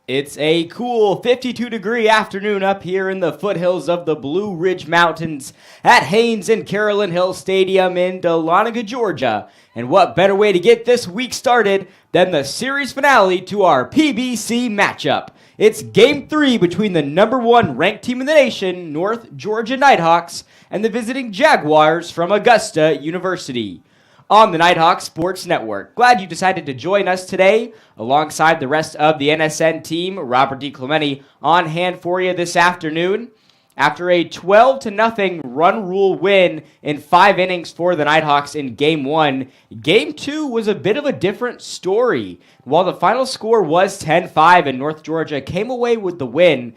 It's a cool 52-degree afternoon up here in the foothills of the Blue Ridge Mountains at Haynes and Carolyn Hill Stadium in Dahlonega, Georgia. And what better way to get this week started than the series finale to our PBC matchup. It's Game 3 between the number 1 ranked team in the nation, North Georgia Nighthawks, and the visiting Jaguars from Augusta University. On the Nighthawk Sports Network. Glad you decided to join us today alongside the rest of the NSN team. Robert DiClemente on hand for you this afternoon. After a 12-0 run rule win in 5 innings for the Nighthawks in Game 1, Game 2 was a bit of a different story. While the final score was 10-5 and North Georgia came away with the win,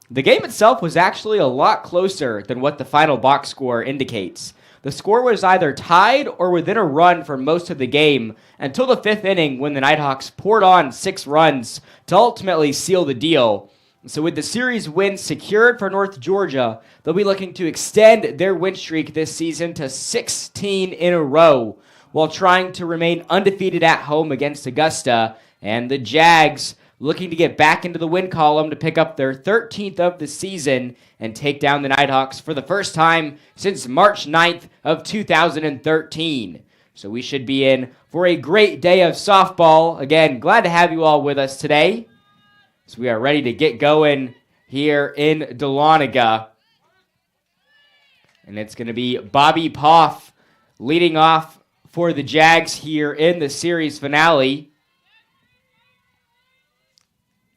the game itself was actually a lot closer than what the final box score indicates. The score was either tied or within a run for most of the game until the 5th inning when the Nighthawks poured on 6 runs to ultimately seal the deal. So with the series win secured for North Georgia, they'll be looking to extend their win streak this season to 16 in a row while trying to remain undefeated at home against Augusta. And the Jags looking to get back into the win column to pick up their 13th of the season and take down the Nighthawks for the first time since March 9th of 2013. So we should be in for a great day of softball. Again, glad to have you all with us today. So we are ready to get going here in Dahlonega. And it's going to be Bobby Poff leading off for the Jags here in the series finale.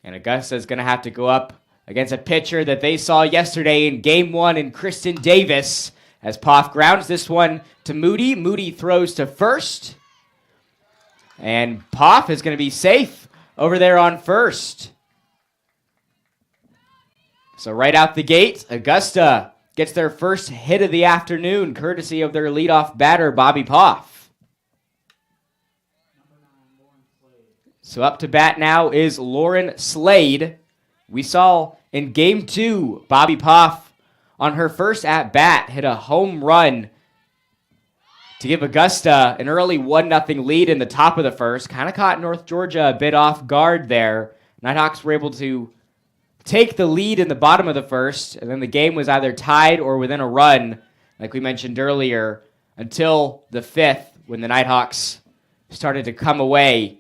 And Augusta is going to have to go up against a pitcher that they saw yesterday in Game 1 in Kristen Davis. As Poff grounds this one to Moody. Moody throws to first. And Poff is going to be safe over there on first. So right out the gate, Augusta gets their first hit of the afternoon, courtesy of their leadoff batter, Bobby Poff. So up to bat now is Lauren Slade. We saw in Game 2, Bobby Poff on her first at-bat hit a home run to give Augusta an early 1-0 lead in the top of the first. Kind of caught North Georgia a bit off guard there. Nighthawks were able to take the lead in the bottom of the first, and then the game was either tied or within a run, like we mentioned earlier, until the 5th when the Nighthawks started to come away.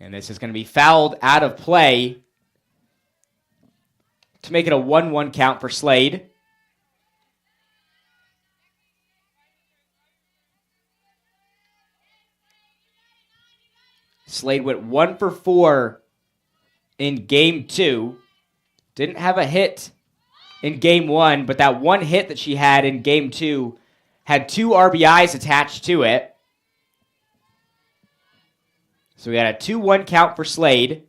And this is going to be fouled out of play to make it a 1-1 count for Slade. Slade went 1 for 4 in Game 2. Didn't have a hit in Game 1, but that one hit that she had in Game 2 had 2 RBIs attached to it. So we got a 2-1 count for Slade.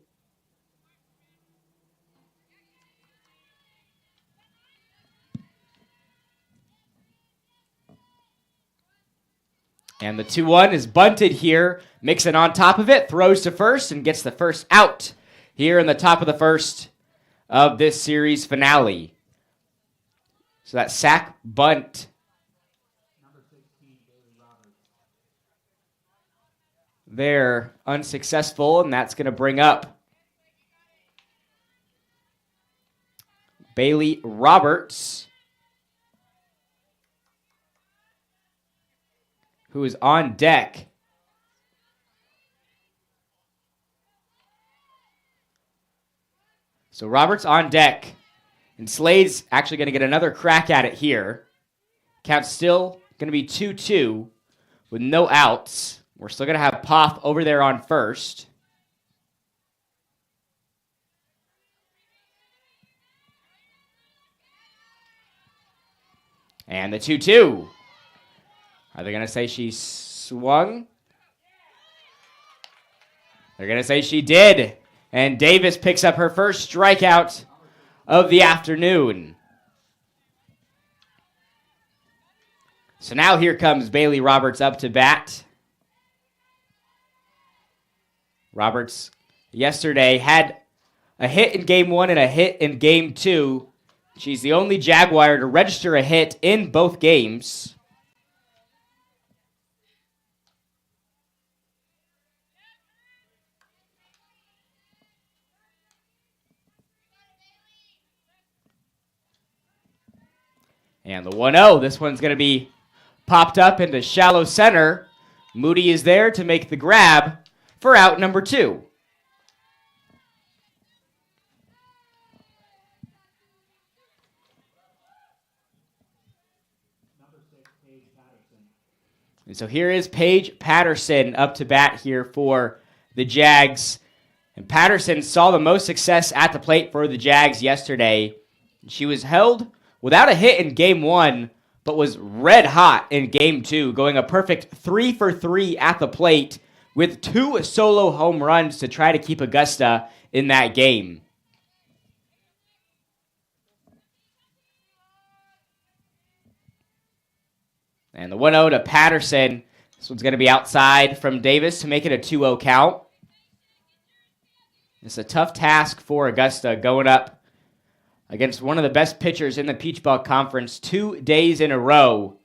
And the 2-1 is bunted here. Mixon on top of it, throws to first, and gets the first out here in the top of the first of this series finale. So that sack bunt there unsuccessful, and that's going to bring up Bailey Roberts, who is on deck. So Roberts on deck, and Slade's actually going to get another crack at it here. Count's still going to be 2-2 with no outs. We're still going to have Poff over there on first. And the 2-2. Are they going to say she swung? They're going to say she did. And Davis picks up her first strikeout of the afternoon. So now here comes Bailey Roberts up to bat. Roberts yesterday had a hit in Game 1 and a hit in Game 2. She's the only Jaguar to register a hit in both games. And the 1-0, this one's going to be popped up into shallow center. Moody is there to make the grab for out number 2. And so here is Paige Patterson up to bat here for the Jags. And Patterson saw the most success at the plate for the Jags yesterday. She was held without a hit in game 1, but was red hot in game 2, going a perfect 3 for 3 at the plate with 2 solo home runs to try to keep Augusta in that game. And the 1-0 to Patterson. This one's going to be outside from Davis to make it a 2-0 count. It's a tough task for Augusta going up against one of the best pitchers in the Peach Belt Conference 2 days in a row.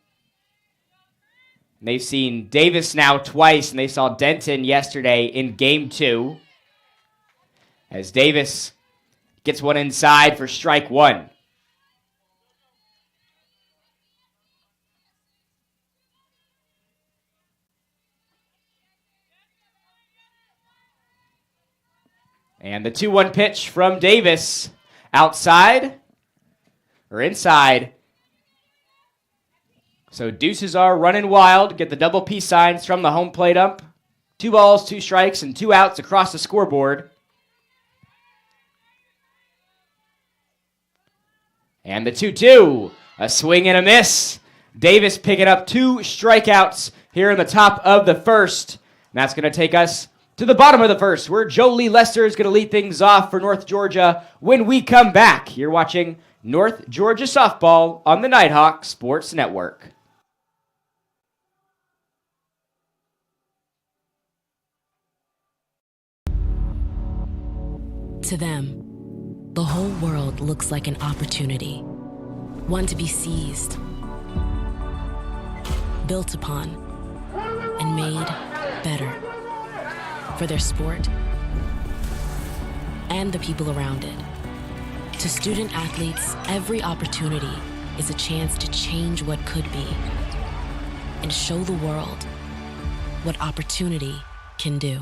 And they've seen Davis now twice, and they saw Denton yesterday in game 2. As Davis gets one inside for strike 1. And the 2-1 pitch from Davis. Outside or inside. So deuces are running wild. Get the double P signs from the home plate ump. 2 balls, 2 strikes, and 2 outs across the scoreboard. And the 2-2. A swing and a miss. Davis picking up 2 strikeouts here in the top of the first. And that's going to take us to the bottom of the first, where Jolie Lester is going to lead things off for North Georgia when we come back. You're watching North Georgia Softball on the Nighthawk Sports Network. To them, the whole world looks like an opportunity, one to be seized, built upon, and made better. For their sport and the people around it. To student athletes, every opportunity is a chance to change what could be and show the world what opportunity can do.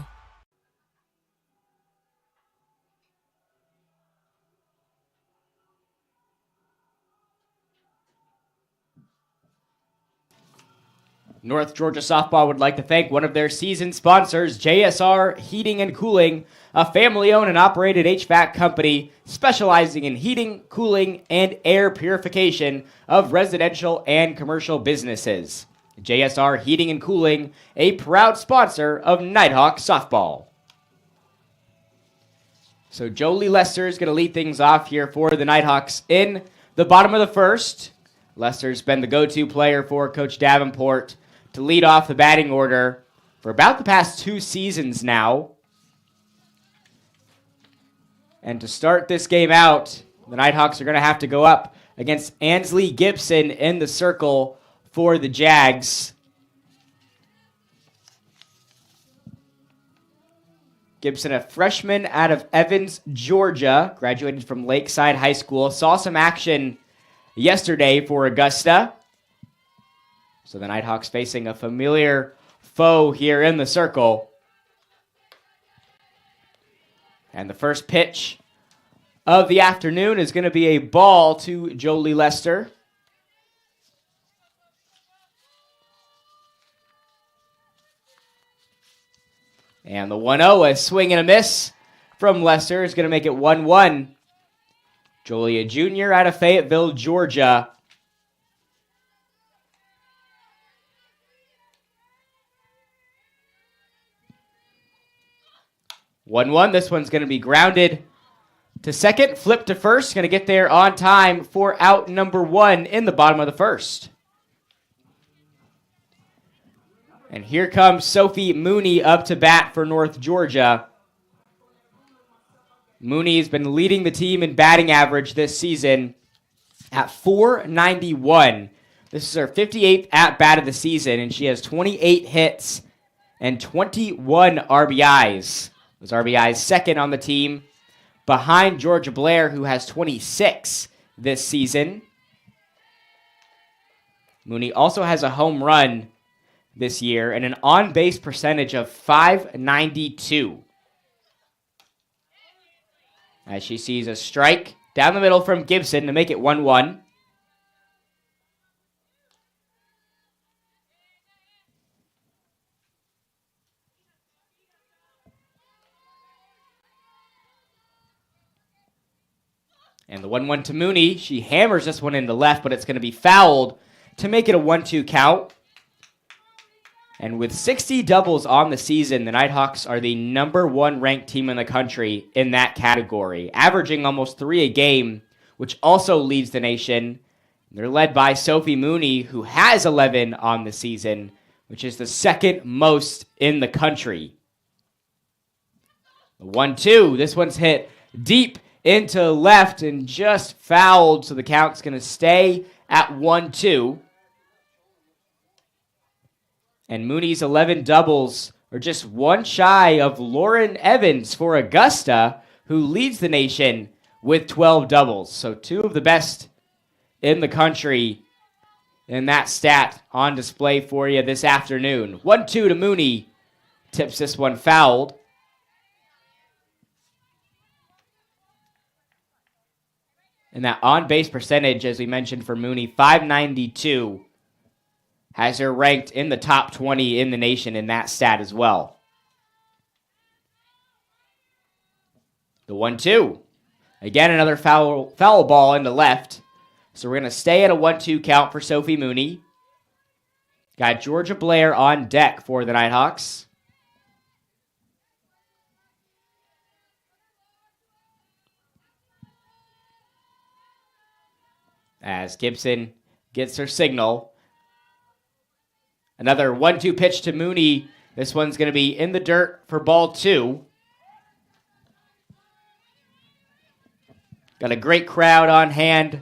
North Georgia Softball would like to thank one of their season sponsors, JSR Heating and Cooling, a family-owned and operated HVAC company specializing in heating, cooling, and air purification of residential and commercial businesses. JSR Heating and Cooling, a proud sponsor of Nighthawk Softball. So Jolie Lester is going to lead things off here for the Nighthawks in the bottom of the first. Lester's been the go-to player for Coach Davenport to lead off the batting order for about the past 2 seasons now. And to start this game out, the Nighthawks are going to have to go up against Ansley Gibson in the circle for the Jags. Gibson, a freshman out of Evans, Georgia, graduated from Lakeside High School, saw some action yesterday for Augusta. So the Nighthawks facing a familiar foe here in the circle. And the first pitch of the afternoon is going to be a ball to Jolie Lester. And the 1-0, a swing and a miss from Lester is going to make it 1-1. Jolie, a junior out of Fayetteville, Georgia. This one's going to be grounded to second, flip to first. Going to get there on time for out number 1 in the bottom of the first. And here comes Sophie Mooney up to bat for North Georgia. Mooney has been leading the team in batting average this season at .491. This is her 58th at-bat of the season, and she has 28 hits and 21 RBIs. Those RBIs second on the team, behind Georgia Blair, who has 26 this season. Mooney also has a home run this year and an on-base percentage of .592. As she sees a strike down the middle from Gibson to make it 1-1. And the 1-1 to Mooney. She hammers this one into left, but it's going to be fouled to make it a 1-2 count. And with 60 doubles on the season, the Nighthawks are the #1 ranked team in the country in that category, averaging almost 3 a game, which also leads the nation. They're led by Sophie Mooney, who has 11 on the season, which is the second most in the country. The 1-2, this one's hit deep into left and just fouled, so the count's going to stay at 1-2. And Mooney's 11 doubles are just one shy of Lauren Evans for Augusta, who leads the nation with 12 doubles. So two of the best in the country in that stat on display for you this afternoon. 1-2 to Mooney, tips this one fouled. And that on-base percentage, as we mentioned for Mooney, .592, has her ranked in the top 20 in the nation in that stat as well. The 1-2. Again, another foul ball into left. So we're going to stay at a 1-2 count for Sophie Mooney. Got Georgia Blair on deck for the Nighthawks. As Gibson gets her signal. Another 1-2 pitch to Mooney. This one's going to be in the dirt for ball 2. Got a great crowd on hand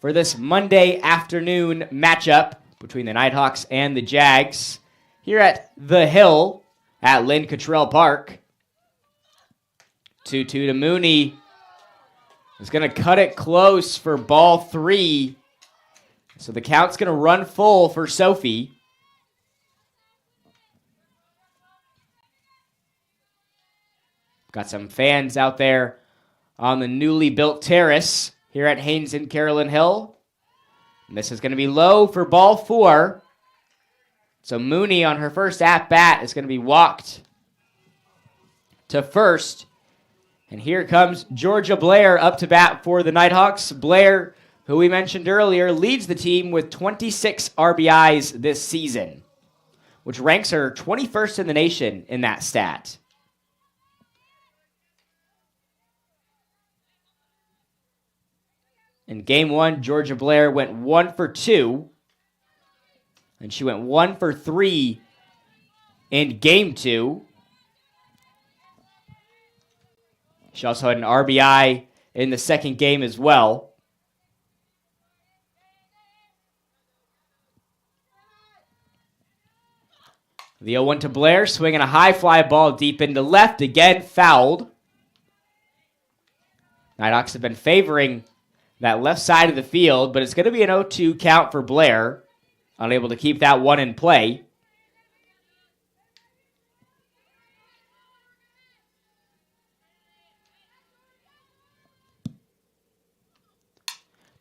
for this Monday afternoon matchup between the Nighthawks and the Jags here at The Hill at Lynn Cottrell Park. 2-2 to Mooney. Is going to cut it close for ball 3. So the count's going to run full for Sophie. Got some fans out there on the newly built terrace here at Haynes and Carolyn Hill. And this is going to be low for ball 4. So Mooney on her first at-bat is going to be walked to first. And here comes Georgia Blair up to bat for the Nighthawks. Blair, who we mentioned earlier, leads the team with 26 RBIs this season, which ranks her 21st in the nation in that stat. In game 1, Georgia Blair went 1 for 2, and she went 1 for 3 in game 2. She also had an RBI in the second game as well. The 0-1 to Blair, swinging a high fly ball deep into left, again fouled. Nighthawks have been favoring that left side of the field, but it's going to be an 0-2 count for Blair. Unable to keep that one in play.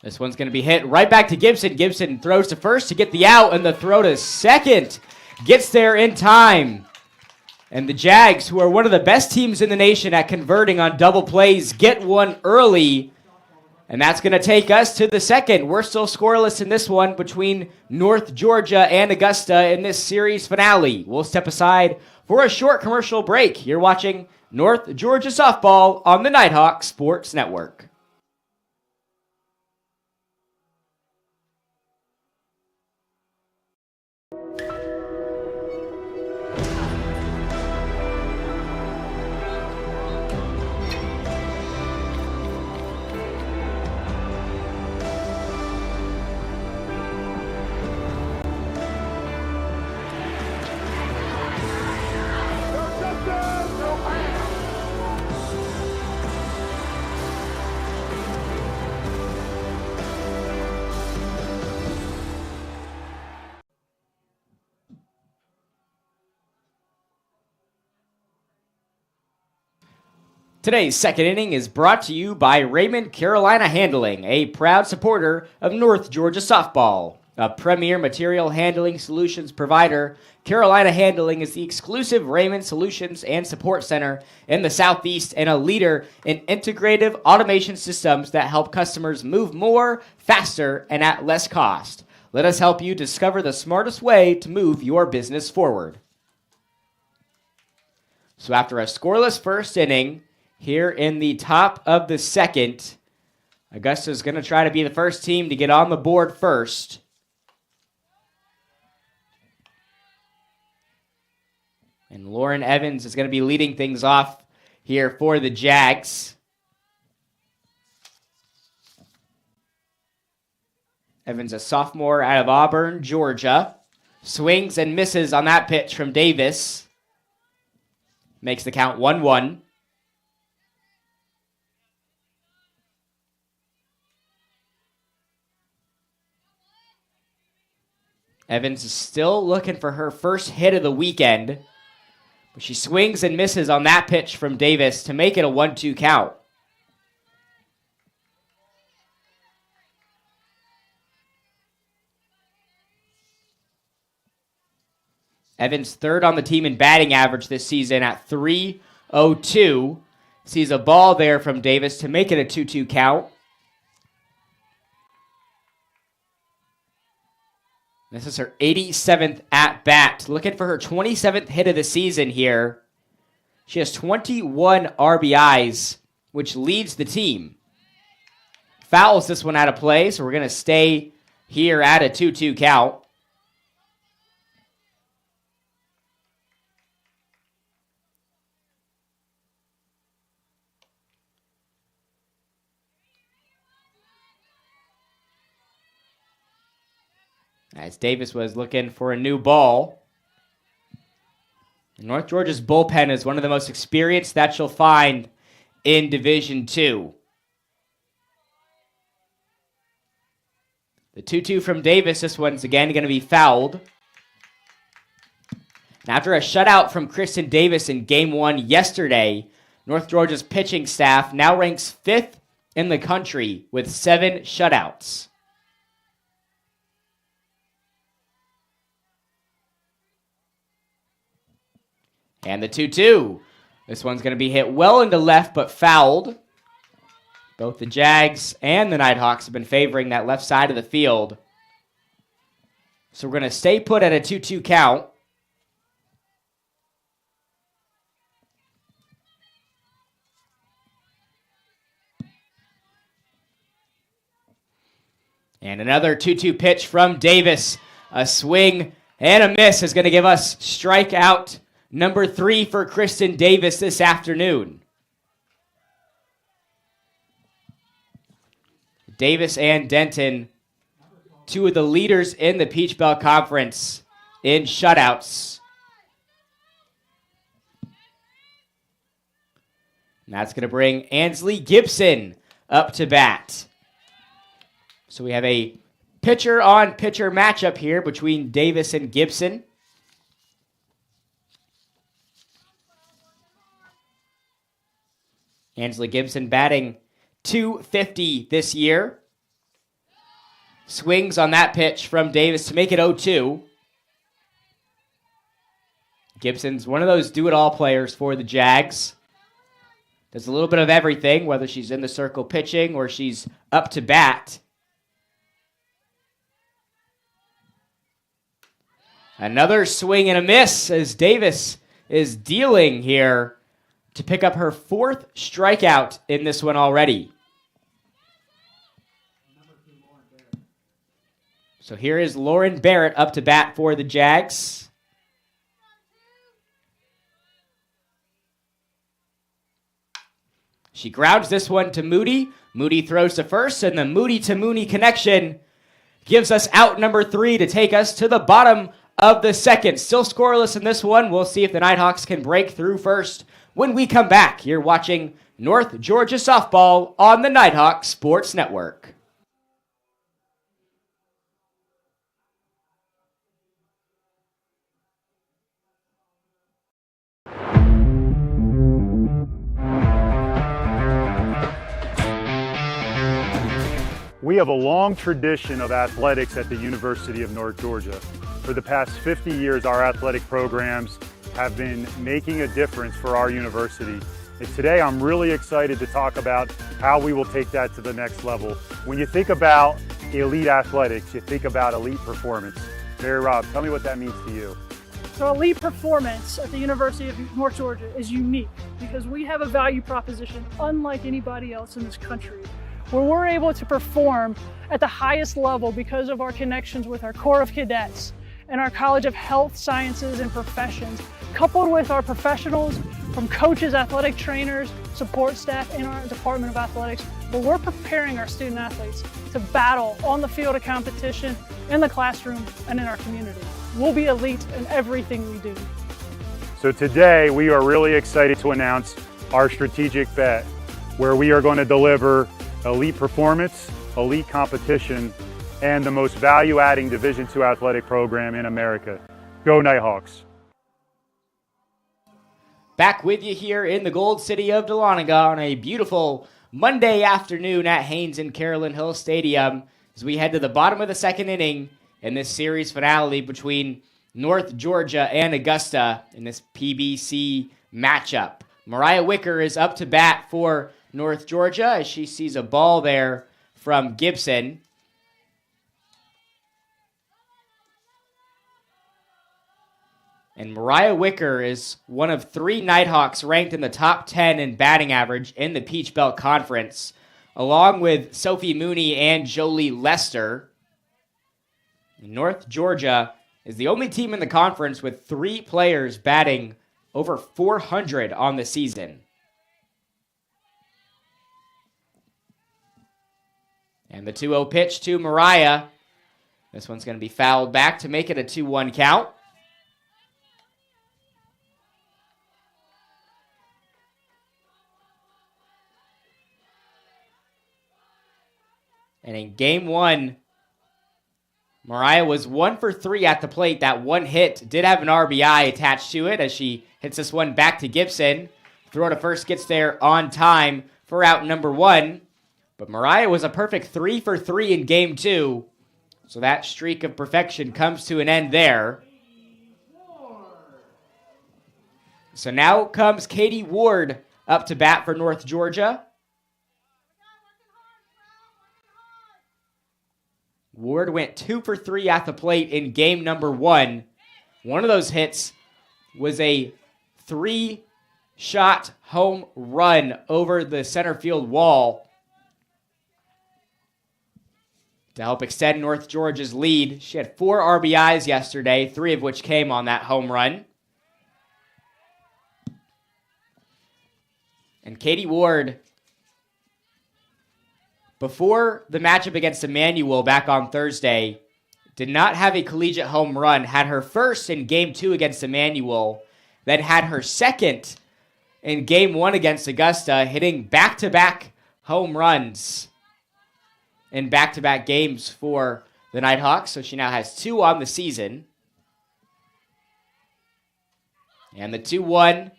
This one's going to be hit right back to Gibson. Gibson throws to first to get the out, and the throw to second gets there in time. And the Jags, who are one of the best teams in the nation at converting on double plays, get one early. And that's going to take us to the second. We're still scoreless in this one between North Georgia and Augusta in this series finale. We'll step aside for a short commercial break. You're watching North Georgia Softball on the Nighthawk Sports Network. Today's second inning is brought to you by Raymond Carolina Handling, a proud supporter of North Georgia softball. A premier material handling solutions provider, Carolina Handling is the exclusive Raymond Solutions and Support Center in the Southeast and a leader in integrative automation systems that help customers move more, faster, and at less cost. Let us help you discover the smartest way to move your business forward. So after a scoreless first inning, here in the top of the second, Augusta is going to try to be the first team to get on the board first. And Lauren Evans is going to be leading things off here for the Jags. Evans, a sophomore out of Auburn, Georgia. Swings and misses on that pitch from Davis. Makes the count 1-1. Evans is still looking for her first hit of the weekend. But she swings and misses on that pitch from Davis to make it a 1-2 count. Evans third on the team in batting average this season at .302. Sees a ball there from Davis to make it a 2-2 count. This is her 87th at-bat. Looking for her 27th hit of the season here. She has 21 RBIs, which leads the team. Fouls this one out of play, so we're going to stay here at a 2-2 count. As Davis was looking for a new ball. North Georgia's bullpen is one of the most experienced that you'll find in Division II. The 2-2 from Davis, this one's again going to be fouled. And after a shutout from Kristen Davis in Game 1 yesterday, North Georgia's pitching staff now ranks 5th in the country with 7 shutouts. And the 2-2. This one's going to be hit well into left, but fouled. Both the Jags and the Nighthawks have been favoring that left side of the field. So we're going to stay put at a 2-2 count. And another 2-2 pitch from Davis. A swing and a miss is going to give us strikeout number 3 for Kristen Davis this afternoon. Davis and Denton, 2 of the leaders in the Peach Belt Conference in shutouts. And that's going to bring Ansley Gibson up to bat. So we have a pitcher-on-pitcher matchup here between Davis and Gibson. Ansley Gibson batting .250 this year. Swings on that pitch from Davis to make it 0-2. Gibson's one of those do-it-all players for the Jags. Does a little bit of everything, whether she's in the circle pitching or she's up to bat. Another swing and a miss as Davis is dealing here to pick up her 4th strikeout in this one already. So here is Lauren Barrett up to bat for the Jags. She grounds this one to Moody. Moody throws to first, and the Moody to Mooney connection gives us out number 3 to take us to the bottom of the second. Still scoreless in this one. We'll see if the Nighthawks can break through first. When we come back, you're watching North Georgia Softball on the Nighthawk Sports Network. We have a long tradition of athletics at the University of North Georgia. For the past 50 years, our athletic programs have been making a difference for our university. And today, I'm really excited to talk about how we will take that to the next level. When you think about elite athletics, you think about elite performance. Mary Rob, tell me what that means to you. So elite performance at the University of North Georgia is unique because we have a value proposition unlike anybody else in this country, where we're able to perform at the highest level because of our connections with our Corps of Cadets and our College of Health Sciences and Professions, coupled with our professionals from coaches, athletic trainers, support staff in our Department of Athletics, where we're preparing our student athletes to battle on the field of competition, in the classroom, and in our community. We'll be elite in everything we do. So today we are really excited to announce our strategic bet, where we are going to deliver elite performance, elite competition, and the most value-adding Division II athletic program in America. Go Nighthawks. Back with you here in the Gold City of Dahlonega on a beautiful Monday afternoon at Haynes and Carolyn Hill Stadium as we head to the bottom of the second inning in this series finale between North Georgia and Augusta in this PBC matchup. Mariah Wicker is up to bat for North Georgia as she sees a ball there from Gibson. And Mariah Wicker is one of 3 Nighthawks ranked in the top 10 in batting average in the Peach Belt Conference, along with Sophie Mooney and Jolie Lester. North Georgia is the only team in the conference with 3 players batting over 400 on the season. And the 2-0 pitch to Mariah. This one's going to be fouled back to make it a 2-1 count. And in game 1, Mariah was 1 for 3 at the plate. That one hit did have an RBI attached to it as she hits this one back to Gibson. Throw to first gets there on time for out number 1. But Mariah was a perfect 3 for 3 in game 2. So that streak of perfection comes to an end there. So now comes Katie Ward up to bat for North Georgia. Ward went 2 for 3 at the plate in game number 1. One of those hits was a 3-shot home run over the center field wall to help extend North Georgia's lead. She had 4 RBIs yesterday, 3 of which came on that home run. And Katie Ward, before the matchup against Emmanuel back on Thursday, did not have a collegiate home run, had her first in game 2 against Emmanuel, then had her second in game 1 against Augusta, hitting back-to-back home runs in back-to-back games for the Nighthawks. So she now has 2 on the season. And the 2-1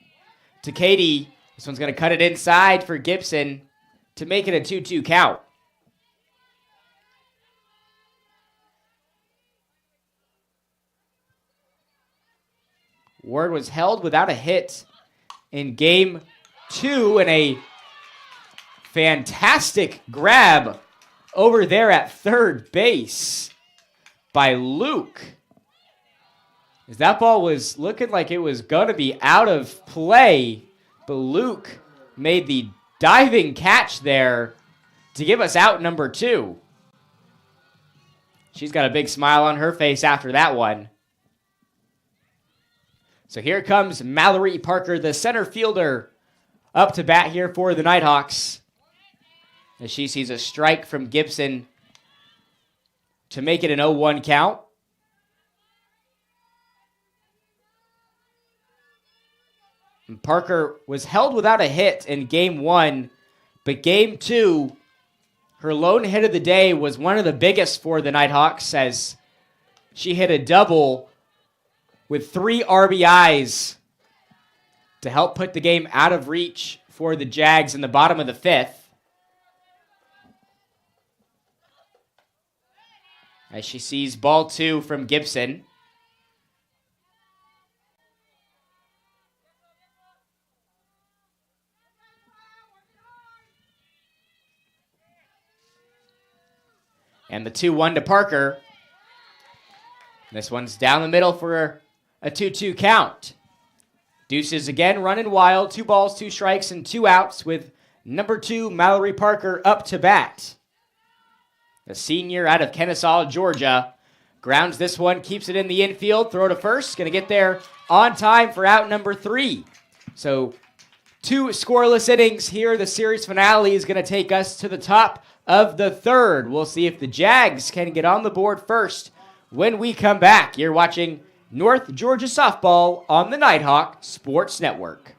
to Katie. This one's going to cut it inside for Gibson to make it a 2-2 count. Ward was held without a hit in game 2 and a fantastic grab over there at third base by Luke. As that ball was looking like it was going to be out of play, but Luke made the diving catch there to give us out number 2. She's got a big smile on her face after that one. So here comes Mallory Parker, the center fielder, up to bat here for the Nighthawks, as she sees a strike from Gibson to make it an 0-1 count. And Parker was held without a hit in game 1, but game 2, her lone hit of the day was one of the biggest for the Nighthawks as she hit a double with 3 RBIs to help put the game out of reach for the Jags in the bottom of the 5th. as she sees ball 2 from Gibson. And the 2-1 to Parker. This one's down the middle for a 2-2 count. Deuces again running wild. 2 balls, 2 strikes, and 2 outs with number 2, Mallory Parker, up to bat. The senior out of Kennesaw, Georgia. Grounds this one, keeps it in the infield. Throw to first. Going to get there on time for out number 3. So 2 scoreless innings here. The series finale is going to take us to the top of the 3rd. We'll see if the Jags can get on the board first when we come back. You're watching North Georgia Softball on the Nighthawk Sports Network.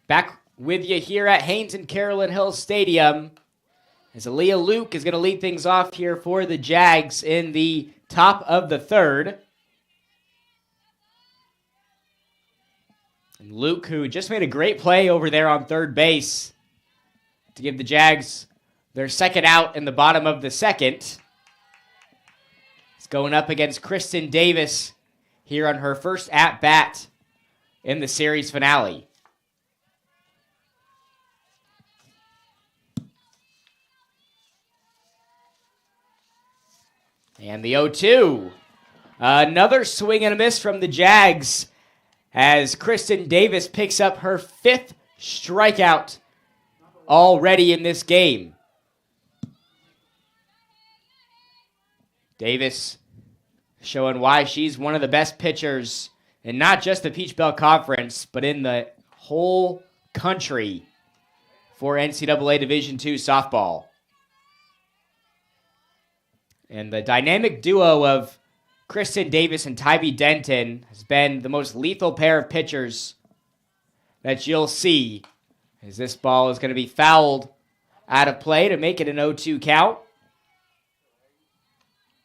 Back with you here at Haynes and Carolyn Hill Stadium as Aaliyah Luke is going to lead things off here for the Jags in the top of the 3rd. And Luke, who just made a great play over there on third base to give the Jags their 2nd out in the bottom of the 2nd. Is going up against Kristen Davis here on her first at-bat in the series finale. And the 0-2. Another swing and a miss from the Jags as Kristen Davis picks up her 5th strikeout already in this game. Davis showing why she's one of the best pitchers in not just the Peach Belt Conference, but in the whole country for NCAA Division II softball. And the dynamic duo of Kristen Davis and Tybee Denton has been the most lethal pair of pitchers that you'll see, as this ball is going to be fouled out of play to make it an 0-2 count.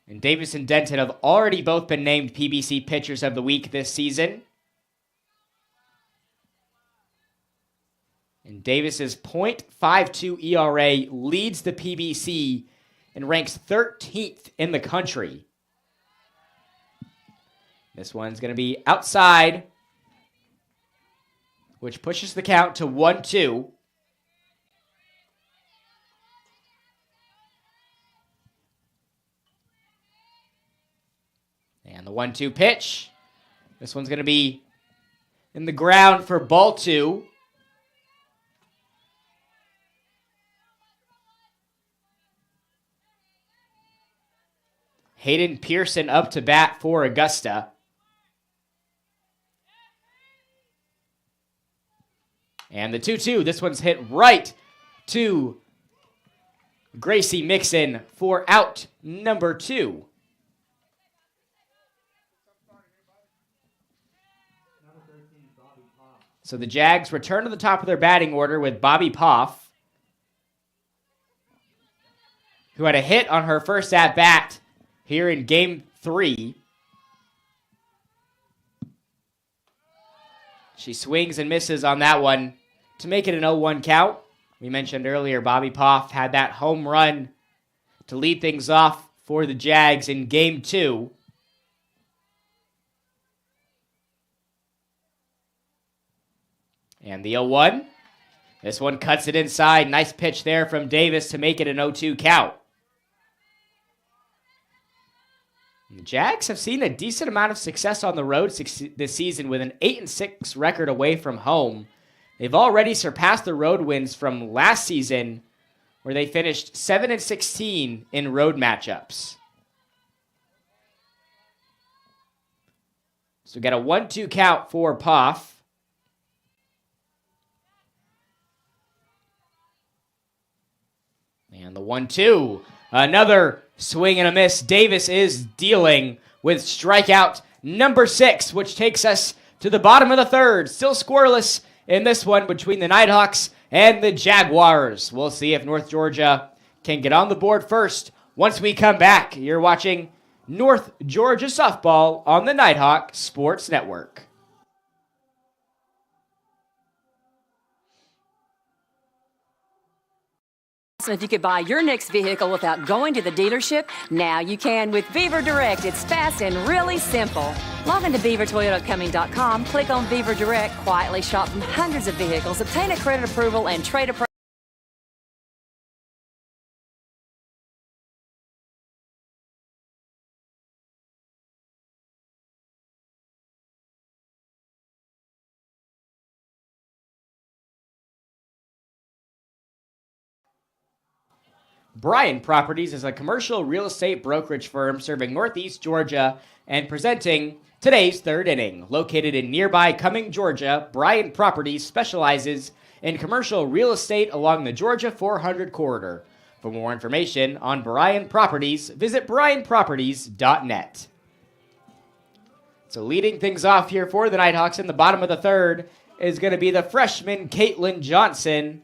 And Davis and Denton have already both been named PBC Pitchers of the Week this season. And Davis's .52 ERA leads the PBC and ranks 13th in the country. This one's going to be outside, which pushes the count to 1-2. And the 1-2 pitch. This one's going to be in the ground for ball 2. Hayden Pearson up to bat for Augusta. And the 2-2, this one's hit right to Gracie Mixon for out number 2. So the Jags return to the top of their batting order with Bobby Poff, who had a hit on her first at-bat here in Game 3. She swings and misses on that one to make it an 0-1 count. We mentioned earlier Bobby Poff had that home run to lead things off for the Jags in Game 2. And the 0-1 This one cuts it inside. Nice pitch there from Davis to make it an 0-2 count. The Jags have seen a decent amount of success on the road this season with an 8-6 record away from home. They've already surpassed the road wins from last season, where they finished 7-16 in road matchups. So we got a 1-2 count for Poff. And the 1-2. Another swing and a miss. Davis is dealing with strikeout number 6, which takes us to the bottom of the third. Still scoreless in this one between the Nighthawks and the Jaguars. We'll see if North Georgia can get on the board first once we come back. You're watching North Georgia softball on the Nighthawk Sports Network. If you could buy your next vehicle without going to the dealership, now you can with Beaver Direct. It's fast and really simple. Log into beavertoyotacoming.com, click on Beaver Direct, quietly shop from hundreds of vehicles, obtain a credit approval, and trade a Bryan Properties is a commercial real estate brokerage firm serving Northeast Georgia and presenting today's third inning. Located in nearby Cumming, Georgia, Bryan Properties specializes in commercial real estate along the Georgia 400 corridor. For more information on Bryan Properties, visit bryanproperties.net. So leading things off here for the Nighthawks in the bottom of the third is going to be the freshman Caitlin Johnson.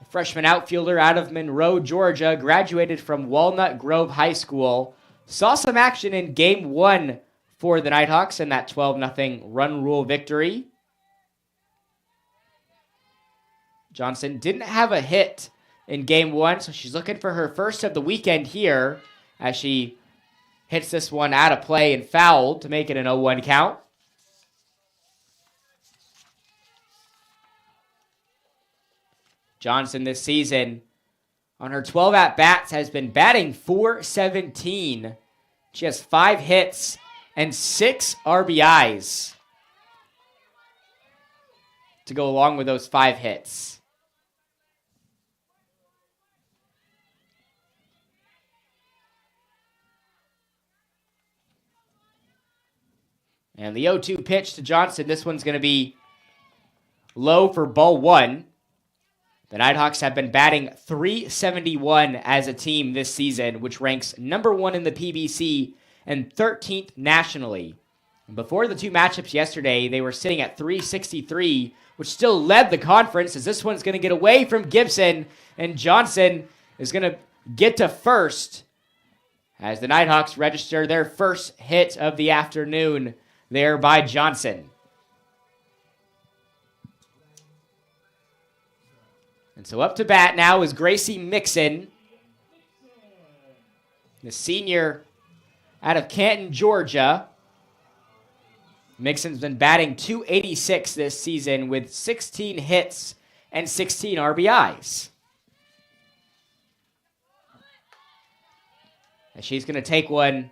Freshman outfielder out of Monroe, Georgia, graduated from Walnut Grove High School. Saw some action in Game 1 for the Nighthawks in that 12-0 run rule victory. Johnson didn't have a hit in Game 1, so she's looking for her first of the weekend here as she hits this one out of play and fouled to make it an 0-1 count. Johnson this season, on her 12 at-bats, has been batting .417. She has 5 hits and 6 RBIs to go along with those 5 hits. And the 0-2 pitch to Johnson. This one's going to be low for ball 1. The Nighthawks have been batting .371 as a team this season, which ranks number 1 in the PBC and 13th nationally. And before the 2 matchups yesterday, they were sitting at .363, which still led the conference, as this one's going to get away from Gibson, and Johnson is going to get to first as the Nighthawks register their first hit of the afternoon there by Johnson. And so up to bat now is Gracie Mixon, the senior out of Canton, Georgia. Mixon's been batting .286 this season with 16 hits and 16 RBIs. And she's going to take one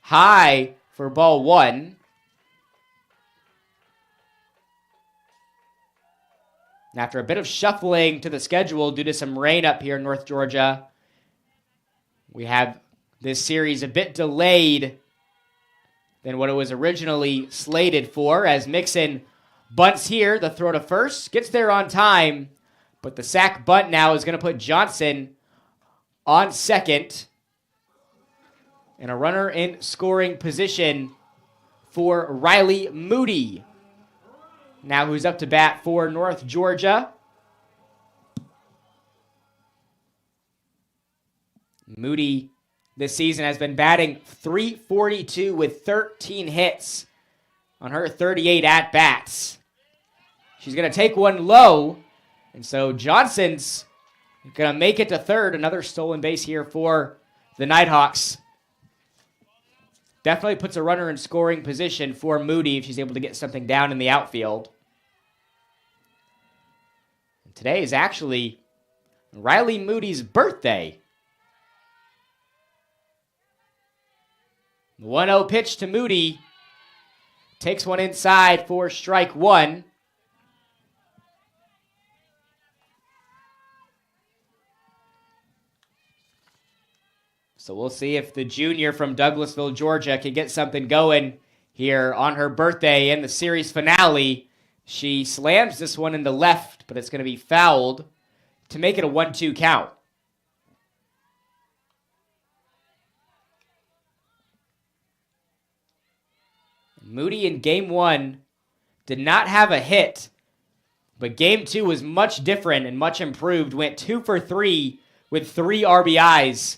high for ball 1. And after a bit of shuffling to the schedule due to some rain up here in North Georgia, we have this series a bit delayed than what it was originally slated for, as Mixon bunts here. The throw to first, gets there on time, but the sack bunt now is going to put Johnson on second, and a runner in scoring position for Riley Moody. Now who's up to bat for North Georgia. Moody this season has been batting .342 with 13 hits on her 38 at-bats. She's going to take one low, and so Johnson's going to make it to third. Another stolen base here for the Nighthawks. Definitely puts a runner in scoring position for Moody if she's able to get something down in the outfield. Today is actually Riley Moody's birthday. 1-0 pitch to Moody. Takes one inside for strike one. So we'll see if the junior from Douglasville, Georgia can get something going here on her birthday in the series finale. She slams this one into left, but it's going to be fouled to make it a 1-2 count. Moody in game one did not have a hit, but game two was much different and much improved. Went 2 for 3 with 3 RBIs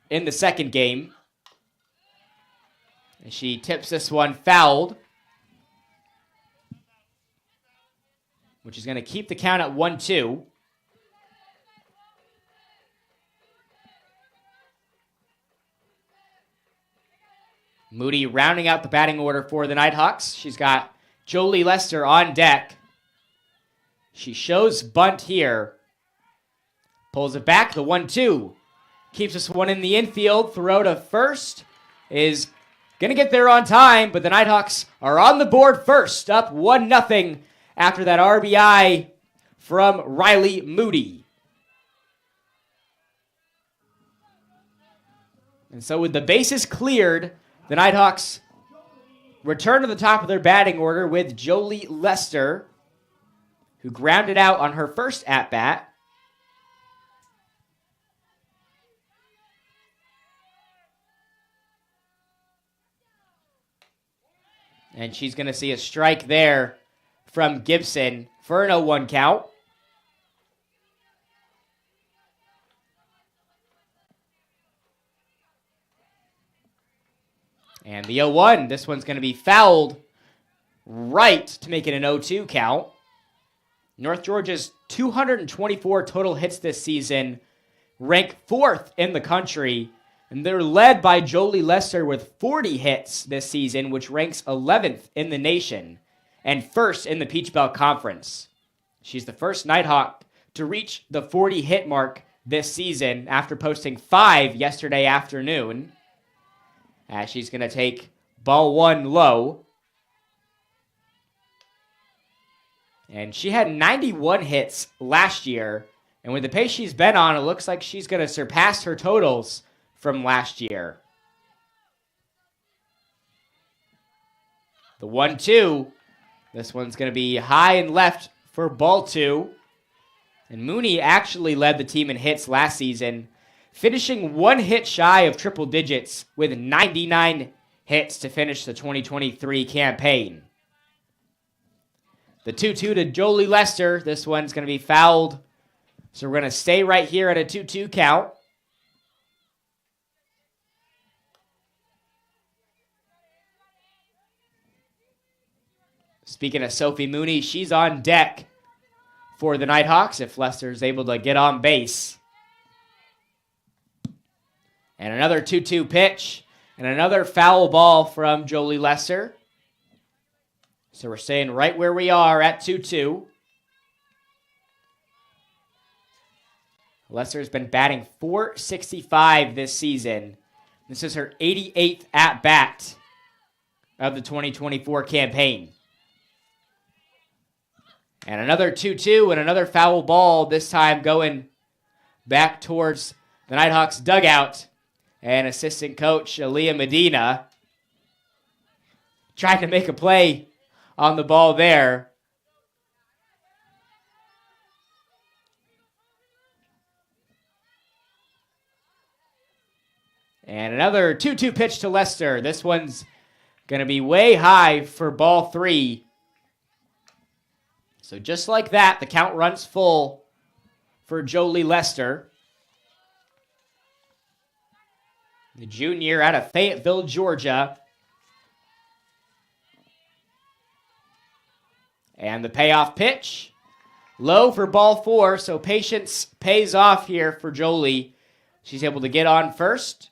in the second game. And she tips this one fouled, which is going to keep the count at 1-2. Moody rounding out the batting order for the Nighthawks. She's got Jolie Lester on deck. She shows bunt here. Pulls it back, the 1-2. Keeps this one in the infield. Throw to first is going to get there on time, but the Nighthawks are on the board first, up 1-0 after that RBI from Riley Moody. And so with the bases cleared, the Nighthawks return to the top of their batting order with Jolie Lester, who grounded out on her first at-bat. And she's going to see a strike there from Gibson for an 0-1 count. And the 0-1, this one's going to be fouled right to make it an 0-2 count. North Georgia's 224 total hits this season rank 4th in the country. And they're led by Jolie Lester with 40 hits this season, which ranks 11th in the nation and 1st in the Peach Belt Conference. She's the first Nighthawk to reach the 40 hit mark this season after posting 5 yesterday afternoon. As she's going to take ball 1 low. And she had 91 hits last year. And with the pace she's been on, it looks like she's going to surpass her totals from last year. The 1-2. This one's going to be high and left for ball 2. And Mooney actually led the team in hits last season, finishing 1 hit shy of triple digits with 99 hits to finish the 2023 campaign. The 2-2 to Jolie Lester. This one's going to be fouled. So we're going to stay right here at a 2-2 count. Speaking of Sophie Mooney, she's on deck for the Nighthawks if Lester's able to get on base. And another 2-2 pitch and another foul ball from Jolie Lester. So we're staying right where we are at 2-2. Lester's been batting .465 this season. This is her 88th at-bat of the 2024 campaign. And another 2-2 and another foul ball, this time going back towards the Nighthawks dugout. And assistant coach Aaliyah Medina trying to make a play on the ball there. And another 2-2 pitch to Lester. This one's going to be way high for ball 3. So just like that, the count runs full for Jolie Lester. The junior out of Fayetteville, Georgia. And the payoff pitch. Low for ball 4, so patience pays off here for Jolie. She's able to get on first.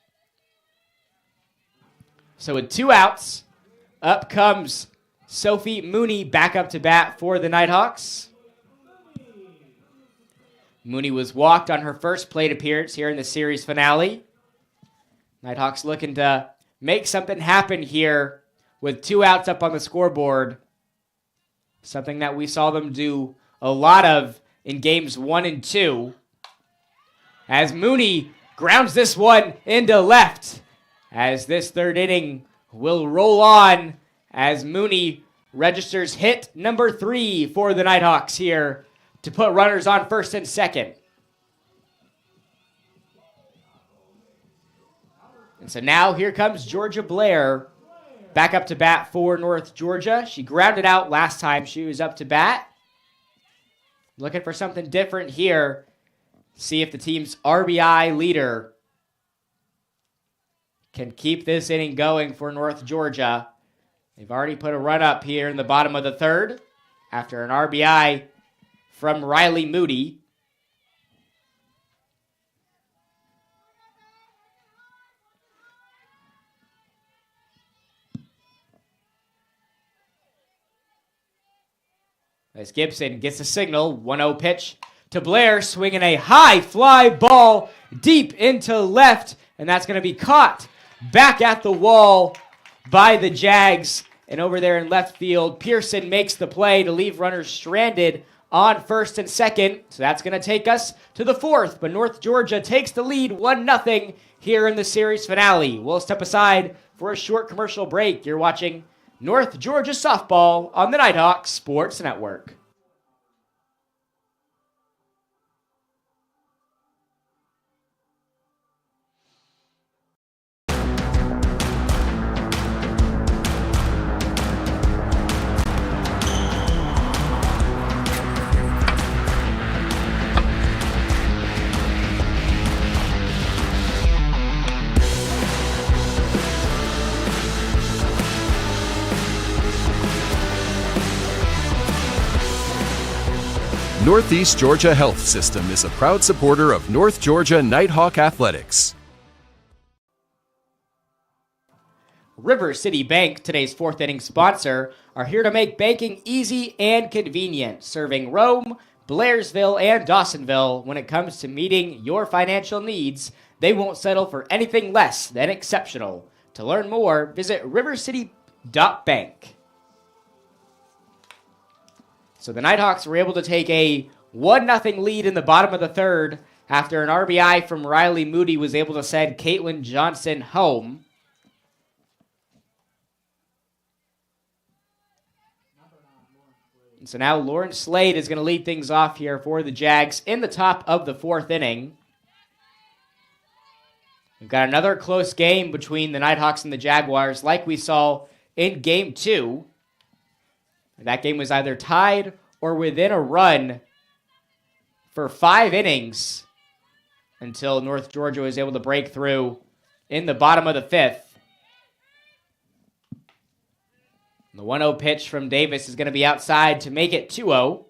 So with 2 outs, up comes Sophie Mooney back up to bat for the Nighthawks. Mooney was walked on her first plate appearance here in the series finale. Nighthawks looking to make something happen here with 2 outs up on the scoreboard. Something that we saw them do a lot of in games 1 and 2. As Mooney grounds this one into left. As this third inning will roll on as Mooney registers hit number 3 for the Nighthawks here to put runners on first and second. And so now here comes Georgia Blair back up to bat for North Georgia. She grounded out last time she was up to bat. Looking for something different here. See if the team's RBI leader can keep this inning going for North Georgia. They've already put a run up here in the bottom of the third after an RBI from Riley Moody. As Gibson gets a signal, 1-0 pitch to Blair, swinging a high fly ball deep into left, and that's going to be caught back at the wall by the Jags. And over there in left field, Pearson makes the play to leave runners stranded on first and second. So that's going to take us to the fourth, but North Georgia takes the lead 1-0 here in the series finale. We'll step aside for a short commercial break. You're watching North Georgia Softball on the Nighthawk Sports Network. Northeast Georgia Health System is a proud supporter of North Georgia Nighthawk Athletics. River City Bank, today's fourth inning sponsor, are here to make banking easy and convenient, serving Rome, Blairsville, and Dawsonville. When it comes to meeting your financial needs, they won't settle for anything less than exceptional. To learn more, visit rivercity.bank. So the Nighthawks were able to take a 1-0 lead in the bottom of the third after an RBI from Riley Moody was able to send Caitlin Johnson home. And so now Lauren Slade is going to lead things off here for the Jags in the top of the fourth inning. We've got another close game between the Nighthawks and the Jaguars like we saw in Game 2. That game was either tied or within a run for 5 innings until North Georgia was able to break through in the bottom of the fifth. The 1-0 pitch from Davis is going to be outside to make it 2-0.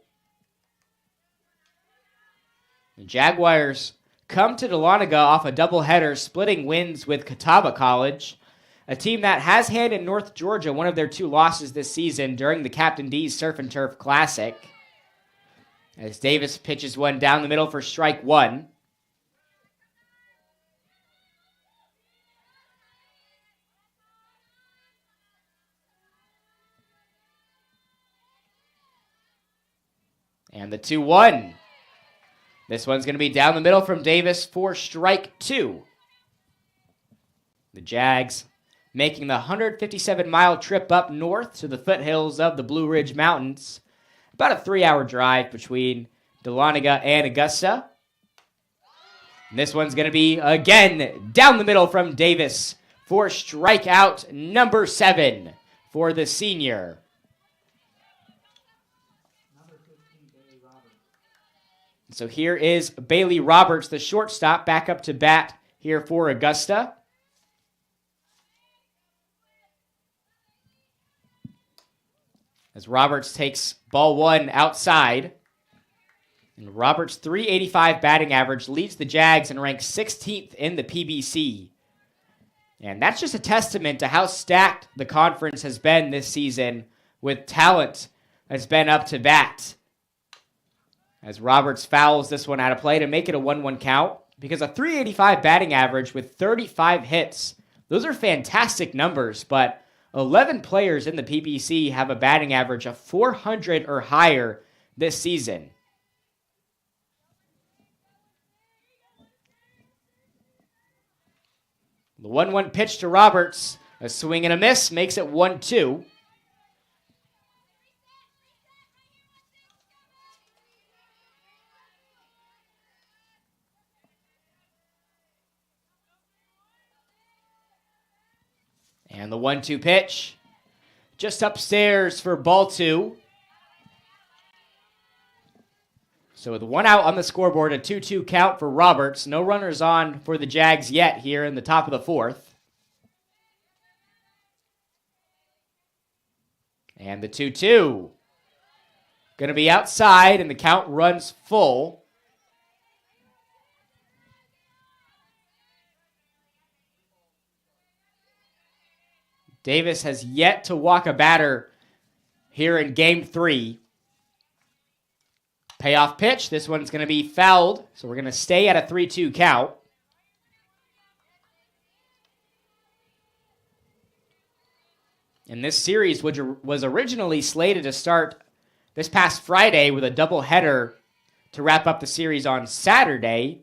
The Jaguars come to Dahlonega off a doubleheader, splitting wins with Catawba College, a team that has handed North Georgia one of their 2 losses this season during the Captain D's Surf and Turf Classic. As Davis pitches one down the middle for strike 1. And the 2-1. This one's going to be down the middle from Davis for strike 2. The Jags making the 157-mile trip up north to the foothills of the Blue Ridge Mountains. About a 3-hour drive between Dahlonega and Augusta. And this one's going to be, again, down the middle from Davis for strikeout number 7 for the senior. So here is Bailey Roberts, the shortstop, back up to bat here for Augusta. As Roberts takes ball 1 outside. And Roberts' .385 batting average leads the Jags and ranks 16th in the PBC. And that's just a testament to how stacked the conference has been this season with talent that's been up to bat. as Roberts fouls this one out of play to make it a 1-1 count, because a 385 batting average with 35 hits, those are fantastic numbers, but 11 players in the PBC have a batting average of 400 or higher this season. The 1-1 pitch to Roberts, a swing and a miss, makes it 1-2. And the 1-2 pitch, just upstairs for ball 2. So with one out on the scoreboard, a 2-2 count for Roberts. No runners on for the Jags yet here in the top of the 4th. And the 2-2. Going to be outside, and the count runs full. Davis has yet to walk a batter here in Game 3. Payoff pitch. This one's going to be fouled, so we're going to stay at a 3-2 count. And this series was originally slated to start this past Friday with a doubleheader to wrap up the series on Saturday,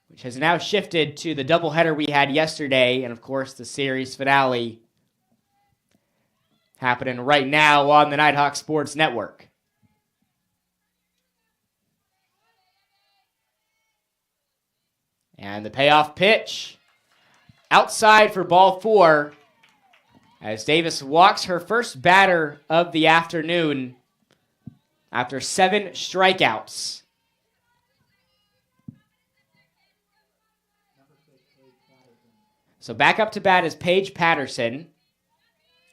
which has now shifted to the doubleheader we had yesterday, and of course the series finale happening right now on the Nighthawk Sports Network. And the payoff pitch outside for ball 4 as Davis walks her first batter of the afternoon after 7 strikeouts. So back up to bat is Paige Patterson,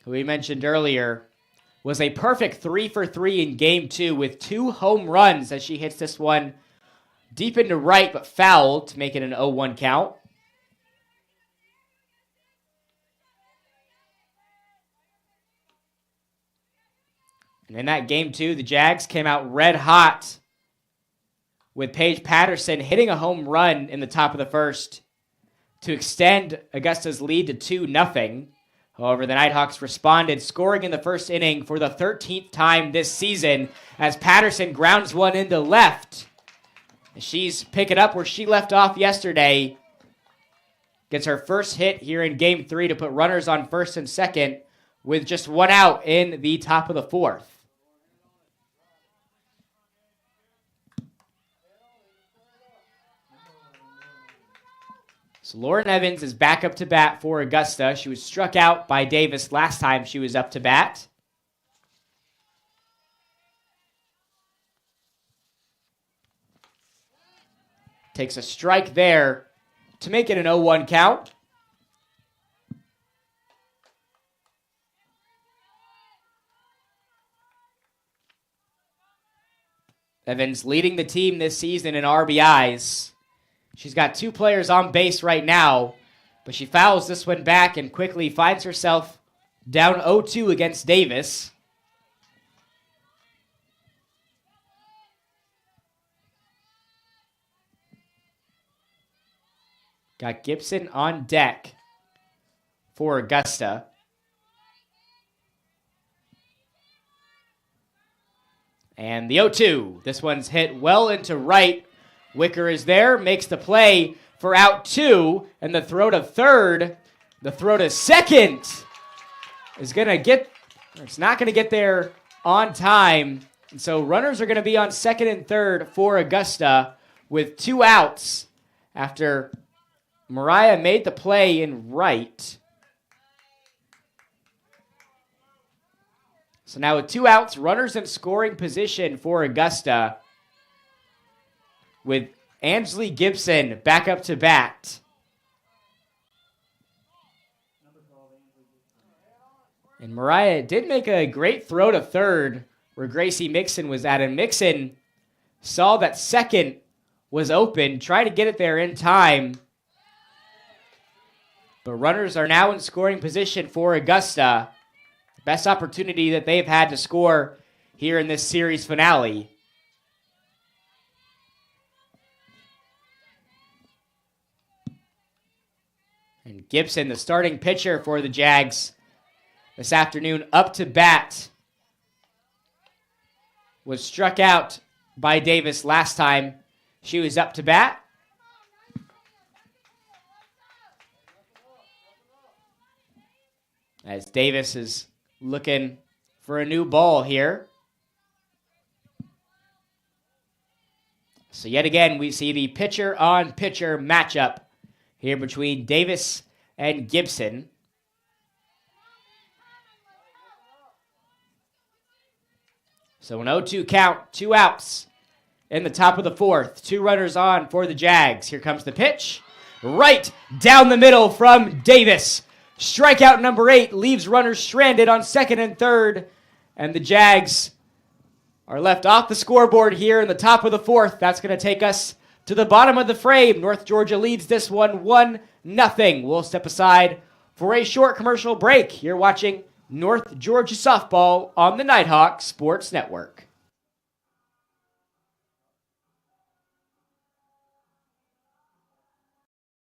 who we mentioned earlier was a perfect 3 for 3 in Game 2 with 2 home runs as she hits this one deep into right but fouled to make it an 0-1 count. And in that Game 2, the Jags came out red hot with Paige Patterson hitting a home run in the top of the first to extend Augusta's lead to 2-0. However, the Nighthawks responded, scoring in the first inning for the 13th time this season as Patterson grounds one into left. She's picking up where she left off yesterday. Gets her first hit here in Game 3 to put runners on first and second with just 1 out in the top of the 4th. So Lauren Evans is back up to bat for Augusta. She was struck out by Davis last time she was up to bat. Takes a strike there to make it an 0-1 count. Evans leading the team this season in RBIs. She's got 2 players on base right now, but she fouls this one back and quickly finds herself down 0-2 against Davis. Got Gibson on deck for Augusta. And the 0-2. This one's hit well into right. Wicker is there, makes the play for out 2, and the throw to third. The throw to second is going to get, it's not going to get there on time. And so runners are going to be on second and third for Augusta with 2 outs after Mariah made the play in right. So now with 2 outs, runners in scoring position for Augusta with Ansley Gibson back up to bat. And Mariah did make a great throw to third where Gracie Mixon was at, and Mixon saw that second was open, tried to get it there in time. But runners are now in scoring position for Augusta. Best opportunity that they've had to score here in this series finale. Gibson, the starting pitcher for the Jags this afternoon, up to bat. Was struck out by Davis last time she was up to bat. As Davis is looking for a new ball here. So yet again, we see the pitcher-on-pitcher matchup here between Davis and Gibson. So an 0-2 count, 2 outs in the top of the fourth. 2 runners on for the Jags. Here comes the pitch. Right down the middle from Davis. Strikeout number 8 leaves runners stranded on second and third. And the Jags are left off the scoreboard here in the top of the fourth. That's going to take us to the bottom of the frame. North Georgia leads this one 1-0. We'll step aside for a short commercial break. You're watching North Georgia softball on the Nighthawk Sports Network.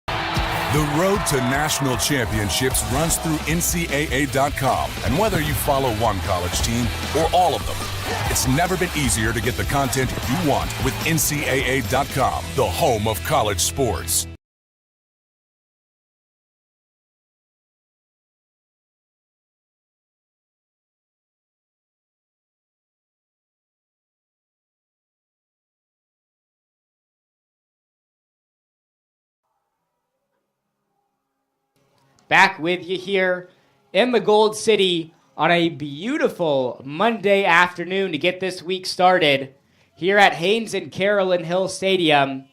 The road to national championships runs through NCAA.com. And whether you follow one college team or all of them, it's never been easier to get the content you want with NCAA.com, the home of college sports. Back with you here in the Gold City on a beautiful Monday afternoon to get this week started here at Haynes and Carolyn Hill Stadium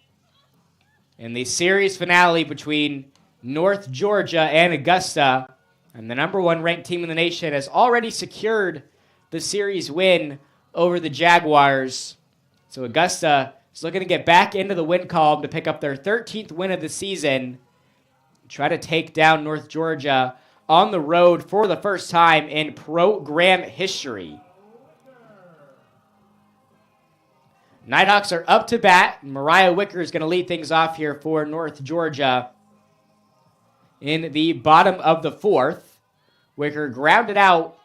in the series finale between North Georgia and Augusta. And the number 1 ranked team in the nation has already secured the series win over the Jaguars. So Augusta is looking to get back into the win column to pick up their 13th win of the season. Try to take down North Georgia on the road for the first time in program history. Nighthawks are up to bat. Mariah Wicker is going to lead things off here for North Georgia in the bottom of the fourth. Wicker grounded out